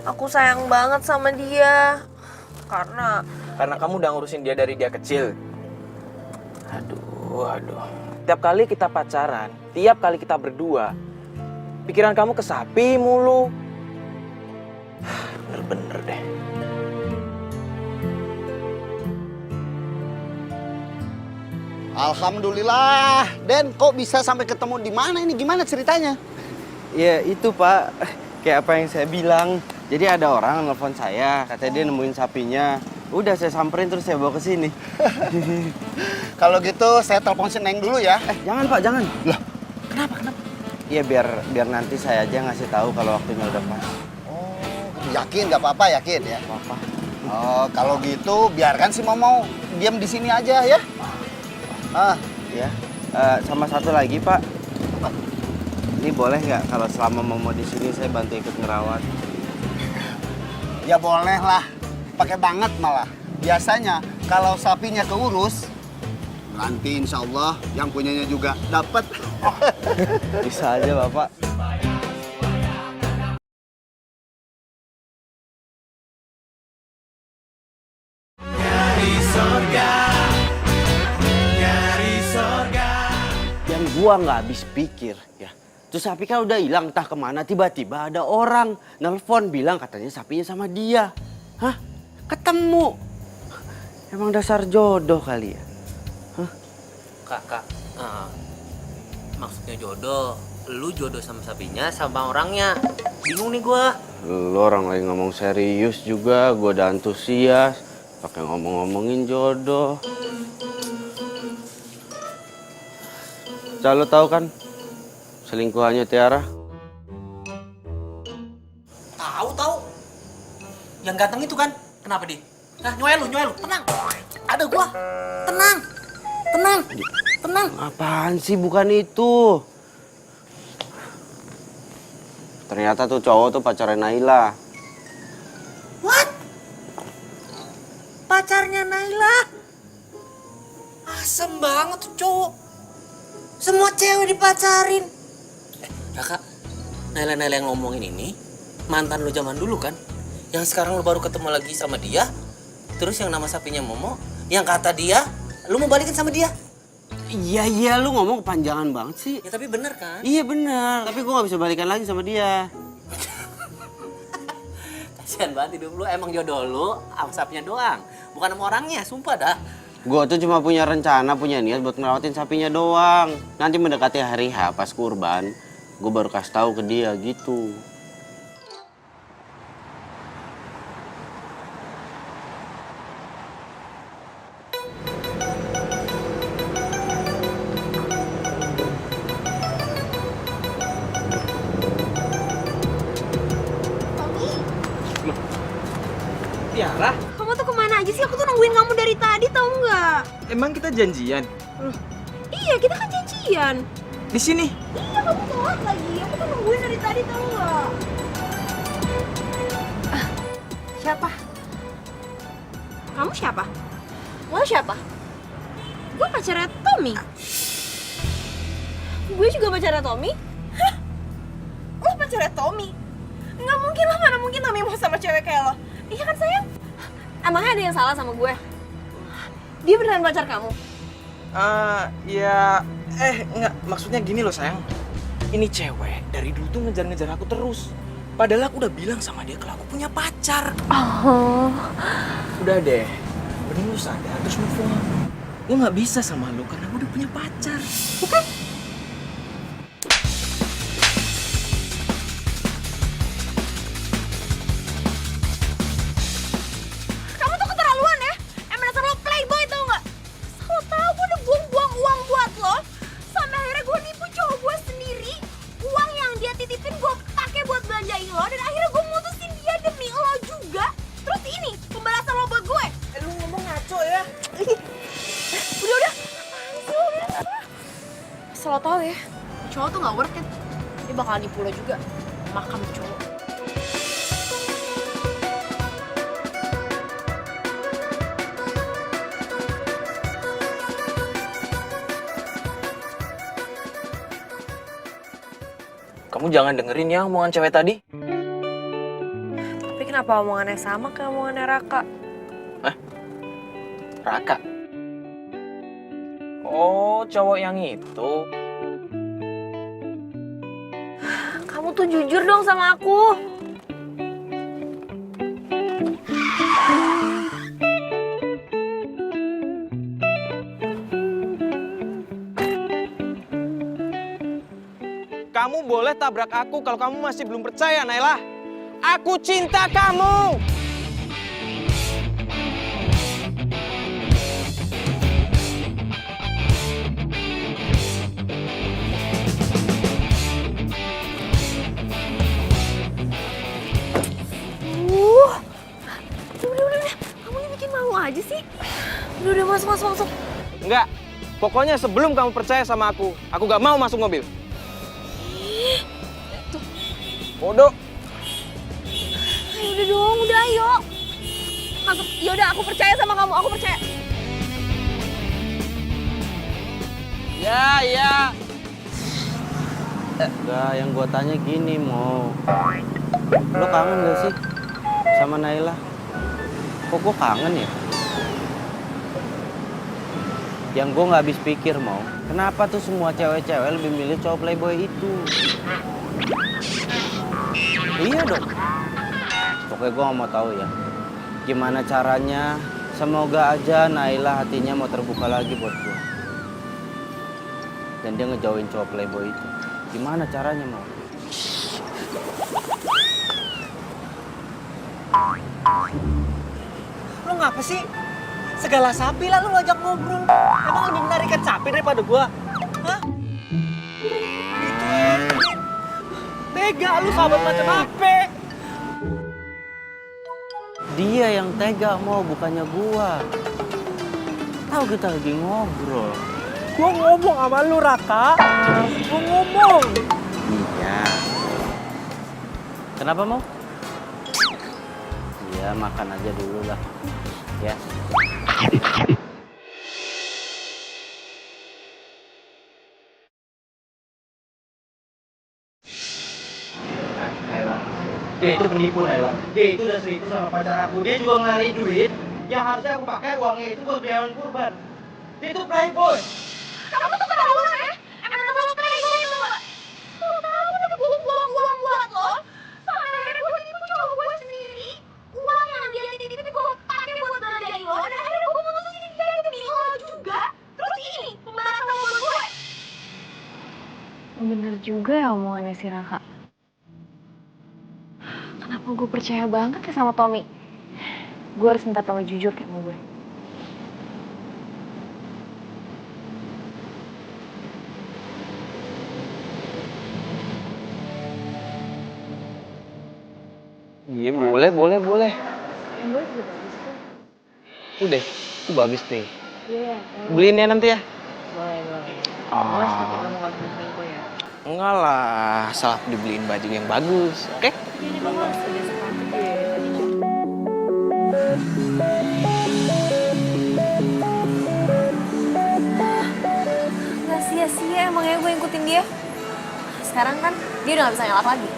Aku sayang banget sama dia. Karena Kamu udah ngurusin dia dari dia kecil. Aduh. Tiap kali kita pacaran, tiap kali kita berdua, pikiran kamu ke sapi mulu. Bener-bener deh. Alhamdulillah. Den, kok bisa sampai ketemu di mana ini? Gimana ceritanya? Ya itu Pak, kayak apa yang saya bilang. Jadi ada orang nelfon saya, katanya dia nemuin sapinya. Udah saya samperin terus saya bawa ke sini. Kalau gitu saya telepon si Neng dulu ya. Jangan Pak, jangan. Loh, kenapa? Iya biar nanti saya aja ngasih tahu kalau waktunya udah pas. Oh, yakin nggak apa-apa, yakin ya? Apa? Oh, kalau gitu biarkan si Momo diam di sini aja ya. Ya. Sama satu lagi Pak. Ini boleh nggak kalau selama Momo di sini saya bantu ikut ngerawat? Ya boleh lah. Pakai banget malah. Biasanya kalau sapinya keurus, nanti insya Allah yang punyanya juga dapat. Bisa aja Bapak. Nyari sorga, nyari sorga. Yang gua nggak habis pikir ya. Terus sapi kan udah hilang entah kemana, tiba-tiba ada orang nelpon bilang katanya sapinya sama dia. Hah? Ketemu. Emang dasar jodoh kali ya? Kak, maksudnya jodoh. Lu jodoh sama sapinya sama orangnya. Bingung nih gua. Lu orang lagi ngomong serius juga, gua udah antusias. Pakai ngomong-ngomongin jodoh. Lo tahu kan selingkuhannya Tiara? Tahu. Yang ganteng itu kan? Kenapa di? Nah, nyoel lu. Tenang. Ada gua. Tenang. Apaan sih, bukan itu. Ternyata tuh cowok tuh pacarnya Naila. What? Pacarnya Naila? Asem banget tuh cowok. Semua cewek dipacarin. Kakak, Naila yang ngomongin ini mantan lu zaman dulu kan? Yang sekarang lu baru ketemu lagi sama dia. Terus yang nama sapinya Momo, yang kata dia, lu mau balikin sama dia. Iya, lu ngomong kepanjangan banget sih. Ya tapi bener kan? Iya bener, tapi gue gak bisa balikan lagi sama dia. Kasian banget hidup lu, emang jodoh lu sama sapinya doang. Bukan sama orangnya, sumpah dah. Gue tuh cuma punya rencana, punya niat buat ngerawatin sapinya doang. Nanti mendekati hari H pas kurban, gue baru kasih tahu ke dia gitu. Tiara, Kamu tuh kemana aja sih? Aku tuh nungguin kamu dari tadi, tau nggak? emang kita janjian? Iya, kita kan janjian. Di sini? Iya, kamu telat lagi. Aku tuh nungguin dari tadi, tau nggak? Siapa? Kamu siapa? Lo siapa? Gue pacarnya Tommy. Gue juga pacarnya Tommy. Hah? Lo pacarnya Tommy? Nggak mungkin lah, mana mungkin Tommy mau sama cewek kayak lo. Iya kan sayang? Emangnya ada yang salah sama gue? Dia beneran pacar kamu? Enggak. Maksudnya gini loh sayang. Ini cewek dari dulu tuh ngejar-ngejar aku terus. Padahal aku udah bilang sama dia kalau aku punya pacar. Oh. Udah deh, mending lu sadar terus move on. Gue nggak bisa sama lu karena gue udah punya pacar. Bukan? Kamu tuh keterlaluan ya? Emang dasar lo playboy tau nggak? Lo tau gue udah buang-buang uang buat lo. Sampai akhirnya gue nipu cowok gue sendiri. Uang yang dia titipin gue pakai buat belanjain lo. Dan akhirnya gue mutusin dia demi lo juga. Terus ini pembalasan lo buat gue. Lu ngomong ngaco ya? Udah. Apaan sih lo? Udah. cowok tuh nggak worth it. Dia bakal nipu lo juga. Makam cowok. Kamu jangan dengerin ya omongan cewek tadi. Tapi kenapa omongannya sama kayak omongannya Raka? Raka. Oh, cowok yang itu. Kamu tuh jujur dong sama aku. Kamu boleh tabrak aku kalau kamu masih belum percaya, Naila. Aku cinta kamu. Udah. Kamu ini bikin malu aja sih. Udah, masuk. Enggak. Pokoknya sebelum kamu percaya sama aku gak mau masuk mobil. Bodoh. Udah dong, udah ayo. Masuk, yaudah aku percaya sama kamu, aku percaya. Ya. Enggak, yang gua tanya gini, Mo. Lo kangen gak sih sama Naila? Kok gua kangen ya? Yang gua nggak habis pikir, Mo. Kenapa tuh semua cewek-cewek lebih milih cowok playboy itu? Iya dong. Pokoknya gua nggak mau tahu ya. Gimana caranya? Semoga aja Naila hatinya mau terbuka lagi buat gua. Dan dia ngejauhin cowok playboy itu. Gimana caranya, Mo? Lu ngapa sih? Segala sapi lah lu ngajak ngobrol. Emang lebih menarikan sapi daripada gua? Hah? Tega lu sahabat macam apa? Dia yang tega, Mo, bukannya gua. Tahu kita lagi ngobrol. Gua ngomong sama lu, Raka. Gua ngomong. Iya. Kenapa, Mo? Iya, makan aja dulu lah. Ya. Dia itu penipu, Naila. Dia itu udah selingkuh sama pacar aku. Dia juga ngelari duit yang harusnya aku pakai uangnya itu buat beli hewan kurban. Dia itu playboy. Kamu tuh keterlaluan ya? Emang kamu playboy itu nggak? Kamu udah buang-buang uang buat lo. Sampai akhirnya gue nipu cowok gue sendiri. Uang yang dia titipin gue pakai buat belanjain lo. Dan akhirnya gue mutusin dia demi lo juga. Terus ini pembalasan lo buat gue. Bener juga ya omongannya si Raka. Kenapa gue percaya banget ya sama Tommy? Gue harus minta Tommy jujur kayak sama gue. Iya, boleh. Yang gue juga bagus tuh. Udah, itu bagus nih. Iya. Beliin ya nanti ya. Boleh. Oh. Tapi kamu gak bisa selingkuh ya? Enggak lah, asal aku dibeliin baju yang bagus, oke? Ini kamu harus udah sepatu deh. Gak sia-sia emangnya gue ngikutin dia. Sekarang kan dia udah gak bisa nyalak lagi.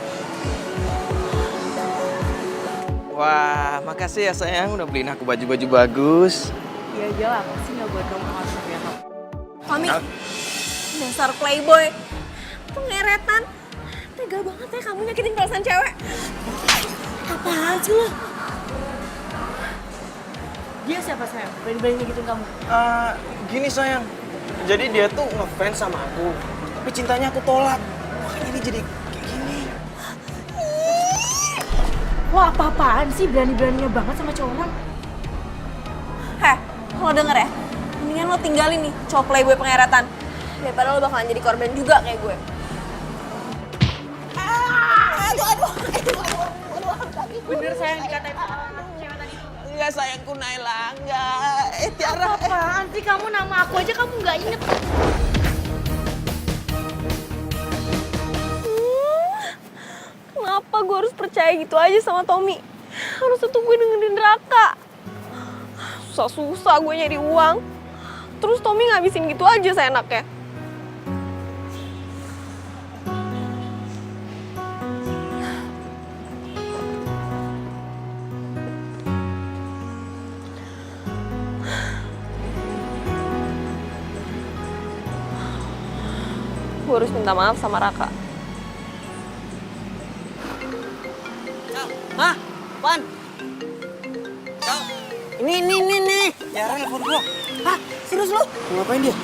Wah, makasih ya sayang udah beliin aku baju-baju bagus. Iya aja lah, pasti gak buat kamu harus biar kamu. Tommy, dasar playboy. Pengeretan. Tega banget ya kamu nyakitin perasaan cewek. Apaan sih lo? Dia siapa sayang? Berani-berani nyakitin kamu? Gini sayang, jadi dia tuh ngefans sama aku, tapi cintanya aku tolak. Makanya ini jadi kayak gini. Wah, apa-apaan sih berani-beraninya banget sama cowok orang? Heh, lo denger ya? Mendingan lo tinggalin nih cowok playboy pengeretan. Daripada lo bakalan jadi korban juga kayak gue. Aduh. Bener sayang dikatain cewek tadi. Enggak sayangku Naila, enggak. Tiara. Apaan sih kamu, nama aku aja kamu nggak inget. Kenapa gue harus percaya gitu aja sama Tommy? Harusnya tuh gue dengerin Raka. Susah-susah gue nyari uang. Terus Tommy ngabisin gitu aja seenaknya. Gue harus minta maaf sama Raka. Hah? Pan? Ini. Tiara nelfon gua. Hah? Serius lu? Ngapain dia?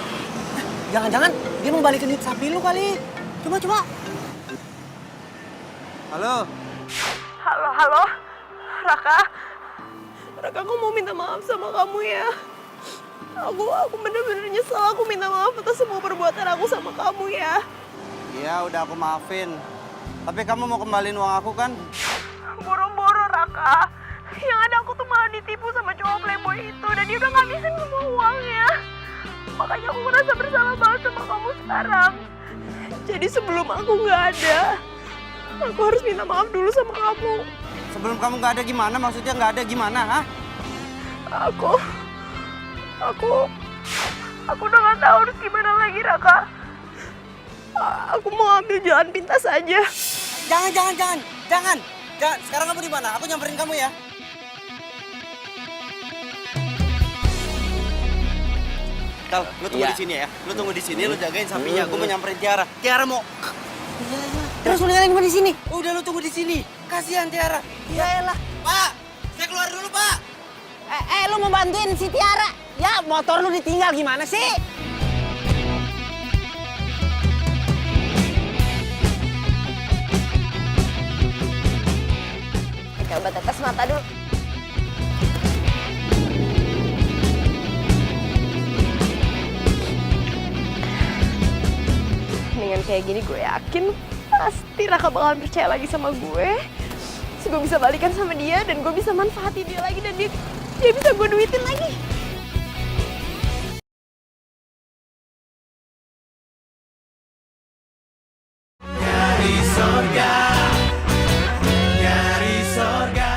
Jangan-jangan dia mau balikin duit sapi lu kali. Coba. Halo. Halo, Raka. Raka, aku mau minta maaf sama kamu ya. Aku bener-bener nyesel. Aku minta maaf atas semua perbuatan aku sama kamu ya. Iya, udah aku maafin. Tapi kamu mau kembaliin uang aku kan? Boro-boro, Raka. Yang ada aku tuh malah ditipu sama cowok playboy itu. Dan dia udah ngabisin semua uangnya. Makanya aku merasa bersalah banget sama kamu sekarang. Jadi sebelum aku nggak ada, aku harus minta maaf dulu sama kamu. Sebelum kamu nggak ada gimana? Maksudnya nggak ada gimana, hah? Aku udah nggak tahu harus gimana lagi, Raka. Aku mau ambil jalan pintas aja. Jangan. Sekarang kamu di mana? Aku nyamperin kamu ya. Kal, lu tunggu di sini ya. Lu tunggu di sini, lu jagain sapinya. Gue mau nyamperin Tiara. Tiara mau. Iya. Terus lu ninggalin gua di sini. Udah lu tunggu di sini. Kasihan Tiara. Iya lah. Pak, saya keluar dulu, Pak. Lu mau bantuin si Tiara? Ya, motor lu ditinggal gimana sih? Coba tetes mata dulu. Dengan kayak gini gue yakin pasti Raka bakalan percaya lagi sama gue. Terus gue bisa balikan sama dia dan gue bisa manfaatin dia lagi dan dia bisa gue duitin lagi. Dari sorga, dari sorga.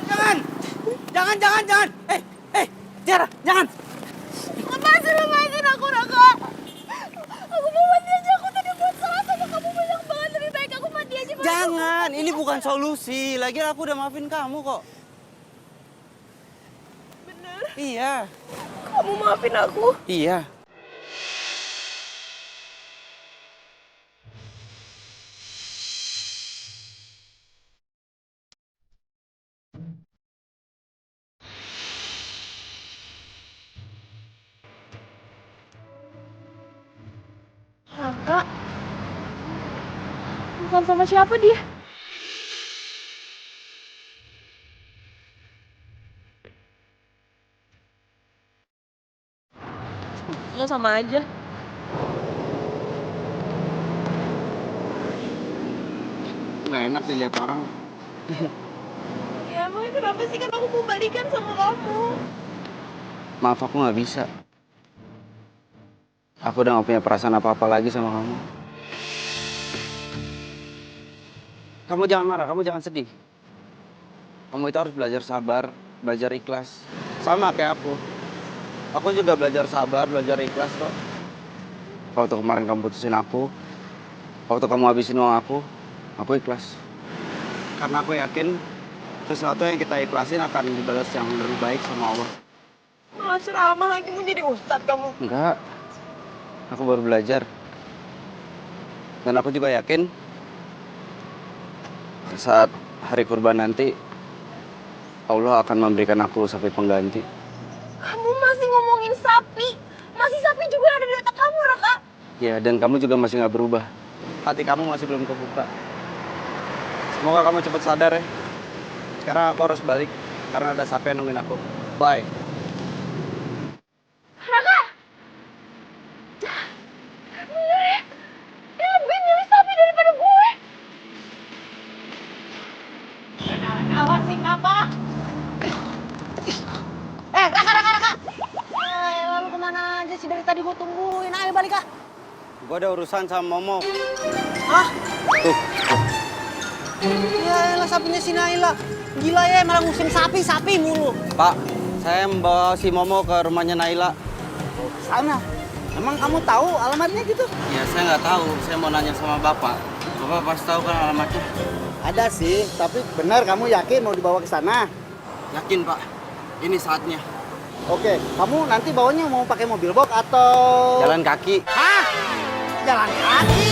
Jangan. Tiara, jangan. Lepasin aku, Raka. Aku mau mati aja, aku tadi buat salah sama kamu banyak banget. Lebih baik aku mati aja. Jangan, ini bukan solusi. Lagian aku udah maafin kamu kok. Bener, Iya. kamu maafin aku. Iya. Raka? Bukan sama siapa dia? Nggak sama aja. Nggak enak dilihat orang. Ya emang kenapa sih kan aku mau balikan sama kamu? Maaf, aku nggak bisa. Aku udah nggak punya perasaan apa-apa lagi sama kamu. Kamu jangan marah, kamu jangan sedih. Kamu itu harus belajar sabar, belajar ikhlas. Sama kayak aku. Aku juga belajar sabar, belajar ikhlas kok. Waktu kemarin kamu putusin aku, waktu kamu habisin uang aku ikhlas. Karena aku yakin sesuatu yang kita ikhlasin akan dibalas yang lebih baik sama Allah. Malah ceramah lagi mau jadi ustadz kamu. Enggak, aku baru belajar. Dan aku juga yakin saat hari kurban nanti Allah akan memberikan aku sapi pengganti. Kamu masih ngomongin sapi? Masih sapi juga ada di otak kamu, Raka? Ya, dan kamu juga masih nggak berubah. Hati kamu masih belum kebuka. Semoga kamu cepat sadar ya. Sekarang aku harus balik karena ada sapi yang nungguin aku. Bye. Raka! Bener ya? Dia lebih milih sapi daripada gue. Awasin apa? Raka! Lalu kemana aja sih dari tadi gue tungguin? Ayo balik ah. Gue ada urusan sama Momo. Hah? Tuh, Ya elah sapinya si Naila. Gila ya malah ngusim sapi mulu. Pak, saya membawa si Momo ke rumahnya Naila. Sana. Emang kamu tahu alamatnya gitu? Ya, saya nggak tahu. Saya mau nanya sama Bapak. Bapak pasti tahu kan alamatnya? Ada sih, tapi benar kamu yakin mau dibawa ke sana? Yakin, Pak. Ini saatnya. Oke, kamu nanti bawanya mau pakai mobil box atau Jalan kaki. Hah? Jalan kaki?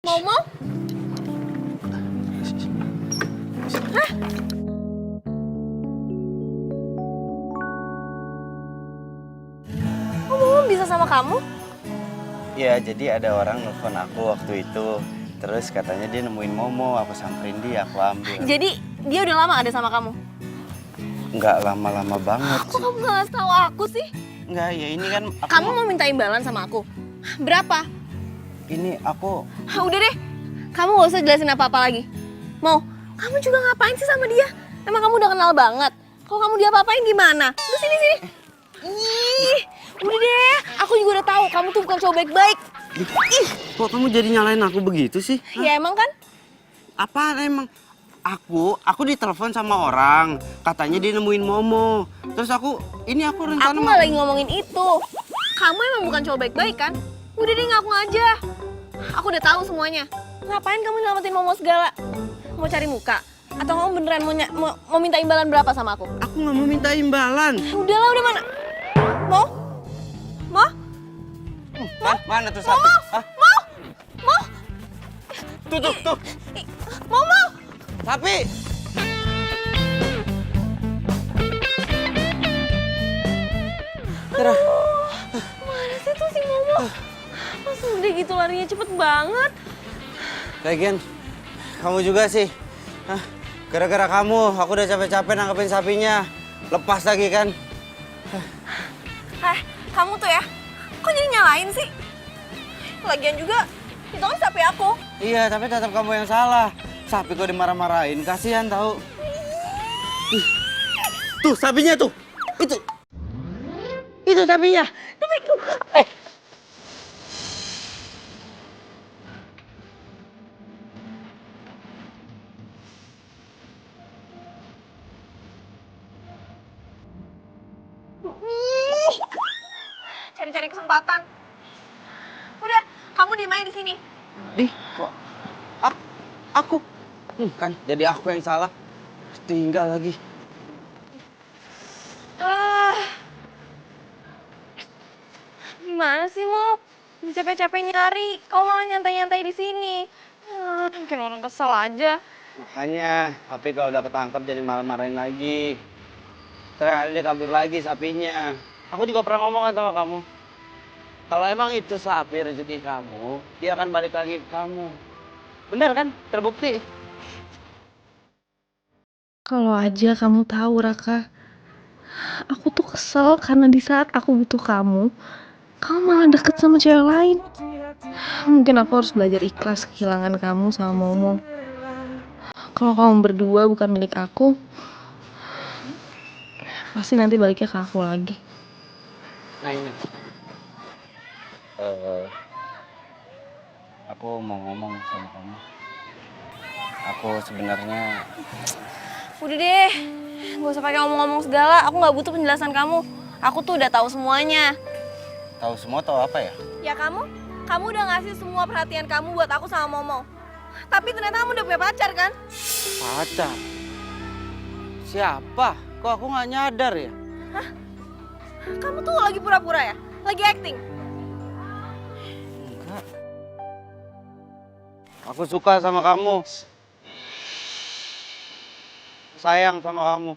Momo? Kok Momo bisa sama kamu? Ya, jadi ada orang nelfon aku waktu itu. Terus katanya dia nemuin Momo, aku samperin dia, aku ambil. Jadi dia udah lama ada sama kamu? Nggak lama-lama banget Kok sih. kamu gak ngasih tahu aku sih? Nggak, ya ini kan aku Kamu mau minta imbalan sama aku? Berapa? Ini aku... Udah deh, kamu gak usah jelasin apa-apa lagi. Mau, kamu juga ngapain sih sama dia? Emang kamu udah kenal banget? Kalau kamu diapa-apain gimana? Terus sini. Ih, udah deh, aku juga udah tahu kamu tuh bukan cowok baik-baik. Ih, Kok kamu jadi nyalain aku begitu sih? ya emang kan? Apaan emang? Aku ditelepon sama orang, katanya dia nemuin Momo. Terus aku rencana Aku nggak lagi ngomongin itu. Kamu emang bukan cowok baik-baik kan? Udah deh ngaku aja. Aku udah tahu semuanya. Ngapain kamu nyelamatin Momo segala? Mau cari muka? Atau kamu beneran mau minta imbalan berapa sama aku? Aku nggak mau minta imbalan. Udahlah, udah mana? Mau? Mau? Mana tuh sapi? Hah? Mau? Tuh. Mau? Sapi! Mana sih tuh si Momo? Masa udah gitu larinya cepet banget? Lagian, kamu juga sih. Hah? Gara-gara kamu, aku udah capek-capek nangkepin sapinya. Lepas lagi kan? Kamu tuh ya, kok jadi nyalain sih? Lagian juga, itu kan sapi aku. Iya, tapi tetap kamu yang salah. Sapi kok dimarah-marahin, kasihan tahu. Ih, tuh sapinya tuh. Itu sapinya. Cari-cari kesempatan. Udah, kamu diem aja di sini. Kok aku? Kan jadi aku yang salah. Tinggal lagi. Gimana sih, Mo? Capek-capek nyari, kau malah nyantai-nyantai di sini. Mungkin orang kesel aja. Makanya, tapi kalau udah ketangkep jadi marah-marahin lagi. Terus dia kabur lagi sapinya. Aku juga pernah ngomong kan sama kamu. Kalau emang itu sapi rezeki kamu, dia akan balik lagi ke kamu. Bener kan? Terbukti. Kalau aja kamu tahu, Raka. Aku tuh kesel karena di saat aku butuh kamu malah deket sama cewek lain. Mungkin aku harus belajar ikhlas kehilangan kamu sama Momo. Kalau kamu berdua bukan milik aku, pasti nanti baliknya ke aku lagi. Nah ini. Aku mau ngomong sama kamu. Aku sebenarnya... Udah deh, gak usah pakai ngomong-ngomong segala. Aku nggak butuh penjelasan kamu. Aku tuh udah tahu semuanya. Tahu semua tahu apa ya? Ya kamu udah ngasih semua perhatian kamu buat aku sama Momo. Tapi ternyata kamu udah punya pacar kan? Pacar? Siapa? Kok aku nggak nyadar ya? Kamu tuh lagi pura-pura ya? Lagi acting? Enggak. Aku suka sama kamu. Sayang sama kamu.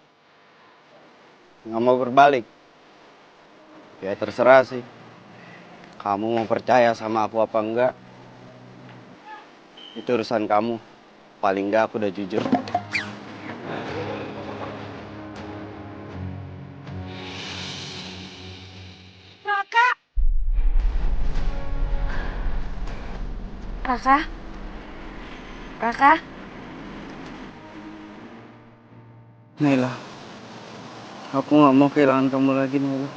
Nggak mau berbalik. Ya terserah sih. Kamu mau percaya sama aku apa enggak? Itu urusan kamu. Paling enggak aku udah jujur. Raka? Naila, aku nggak mau kehilangan kamu lagi, Naila.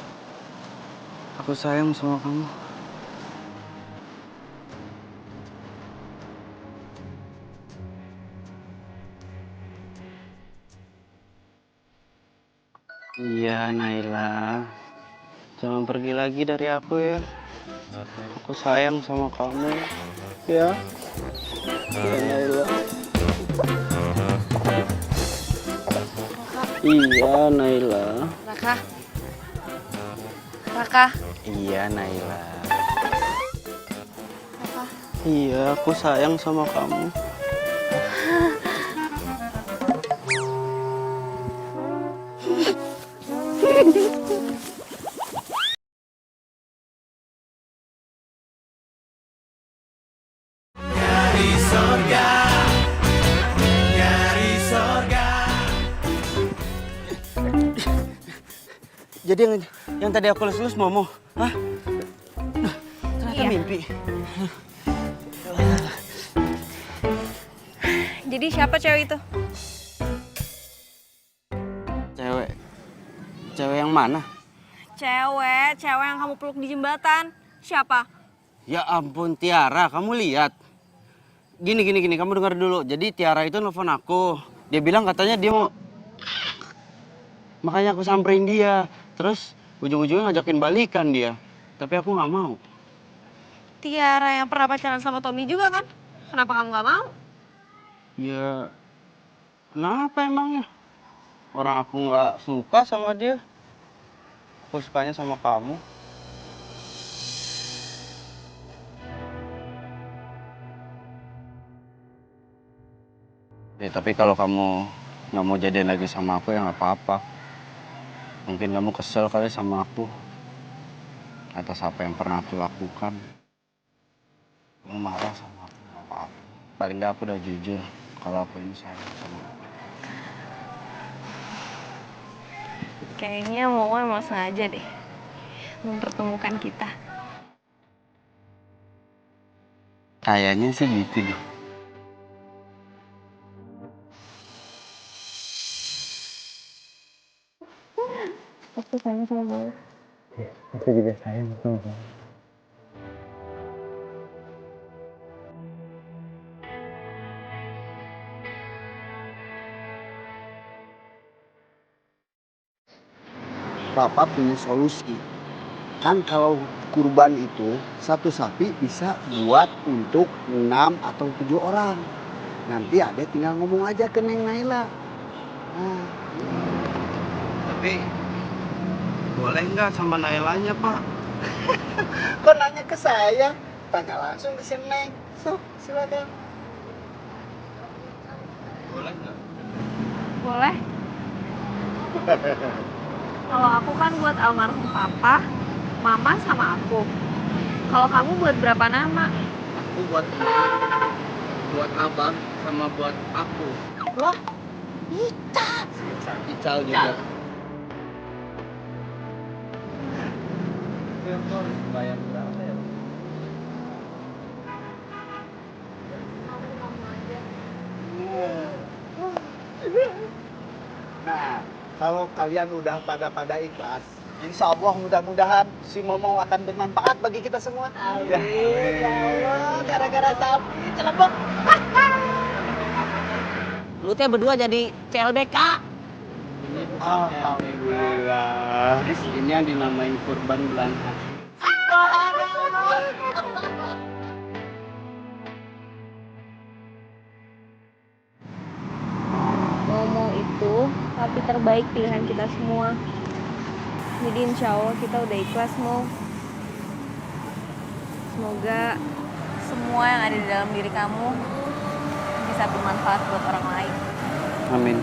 Aku sayang sama kamu. Iya, Naila. Jangan pergi lagi dari aku ya. Aku sayang sama kamu. Ya. Ya, Naila. Iya, Naila. Raka. Raka. Iya, Naila. Iya, aku sayang sama kamu. Dari sorga, dari sorga. Jadi yang tadi aku lulus Momo, hah? Nah, ternyata mimpi. Jadi siapa cewek itu? Cewek yang mana? Cewek yang kamu peluk di jembatan. Siapa? Ya ampun, Tiara, kamu lihat. Gini, kamu dengar dulu. Jadi Tiara itu nelfon aku. Dia bilang katanya dia mau... Makanya aku samperin dia. Terus ujung-ujungnya ngajakin balikan dia. Tapi aku nggak mau. Tiara yang pernah pacaran sama Tommy juga kan? Kenapa kamu gak mau? Ya, kenapa emangnya? Orang aku nggak suka sama dia. Aku sukanya sama kamu. Ya, tapi kalau kamu nggak mau jadian lagi sama aku ya nggak apa-apa. Mungkin kamu kesel kali sama aku atas apa yang pernah aku lakukan. Kamu marah sama aku nggak apa-apa. Paling nggak aku udah jujur kalau aku ini sayang sama aku. Kayaknya Momo emang sengaja deh mempertemukan kita. Kayaknya sih gitu deh. Aku sayang sama kamu. Aku juga sayang sama kamu. Papa punya solusi. Kan kalau kurban itu satu sapi bisa buat untuk 6 atau 7 orang. Nanti Ade tinggal ngomong aja ke Neng Naila. Nah, Tapi boleh nggak sama Nailanya, Pak? kok nanya ke saya? Tanya langsung ke si Neng. So, silakan. Boleh nggak? Boleh? Kalau aku kan buat almarhum papa, mama sama aku. Kalau kamu buat berapa nama? Aku buat abang sama buat aku. Loh, Ica. Ical juga. Bayar berapa ya? Nah, kalau kalian udah pada ikhlas, insya Allah mudah-mudahan si Momo akan bermanfaat bagi kita semua. Amin. Ya Allah, gara-gara sapi celebok. Lu teh berdua jadi CLBK. Alhamdulillah. Ini yang dinamain kurban belanja. Momo itu papi terbaik pilihan kita semua. Jadi insya Allah kita udah ikhlas, Mo. Semoga semua yang ada di dalam diri kamu bisa bermanfaat buat orang lain. Amin.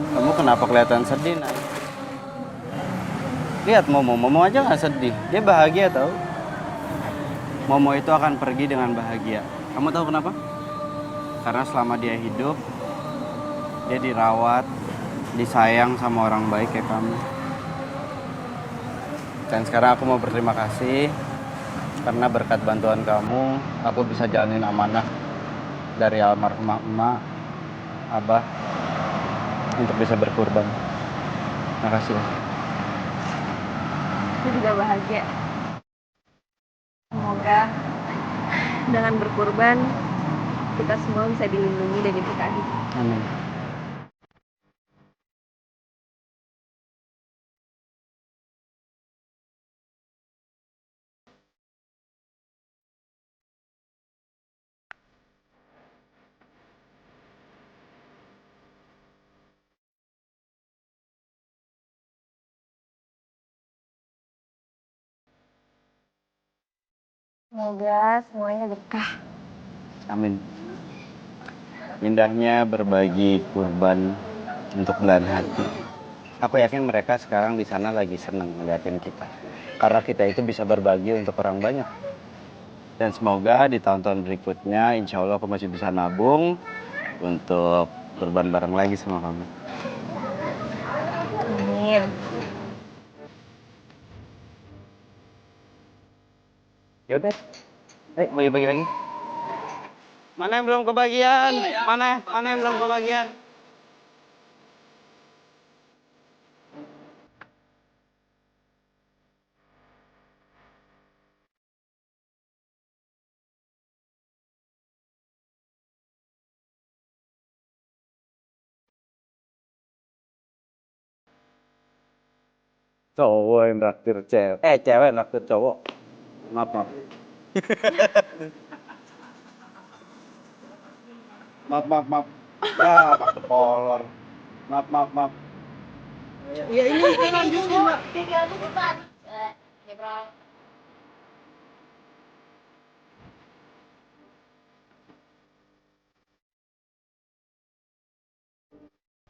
Kamu kenapa kelihatan sedih, Nay? Lihat Momo aja nggak sedih. Dia bahagia tau. Momo itu akan pergi dengan bahagia. Kamu tahu kenapa? Karena selama dia hidup, dia dirawat, disayang sama orang baik kayak kamu. Dan sekarang aku mau berterima kasih karena berkat bantuan kamu, aku bisa jalanin amanah dari almarhumah emak Abah untuk bisa berkurban. Makasih ya. Aku juga bahagia. Semoga dengan berkurban kita semua bisa dilindungi dan diberkahi. Amin. Semoga semuanya berkah. Amin. Indahnya berbagi kurban untuk belahan hati. Aku yakin mereka sekarang di sana lagi seneng ngeliatin kita. Karena kita itu bisa berbagi untuk orang banyak. Dan semoga di tahun-tahun berikutnya, insya Allah aku masih bisa nabung untuk kurban bareng lagi sama kamu. Amin. Yaudah, bagi-bagi lagi. Mana yang belum kebagian? Mana yang belum kebagian? Cowok yang traktir cewek. Cewek yang traktir cowok. Maaf. Maaf. Pak kolor. Maaf. Ya ini lanjutin, Mbak.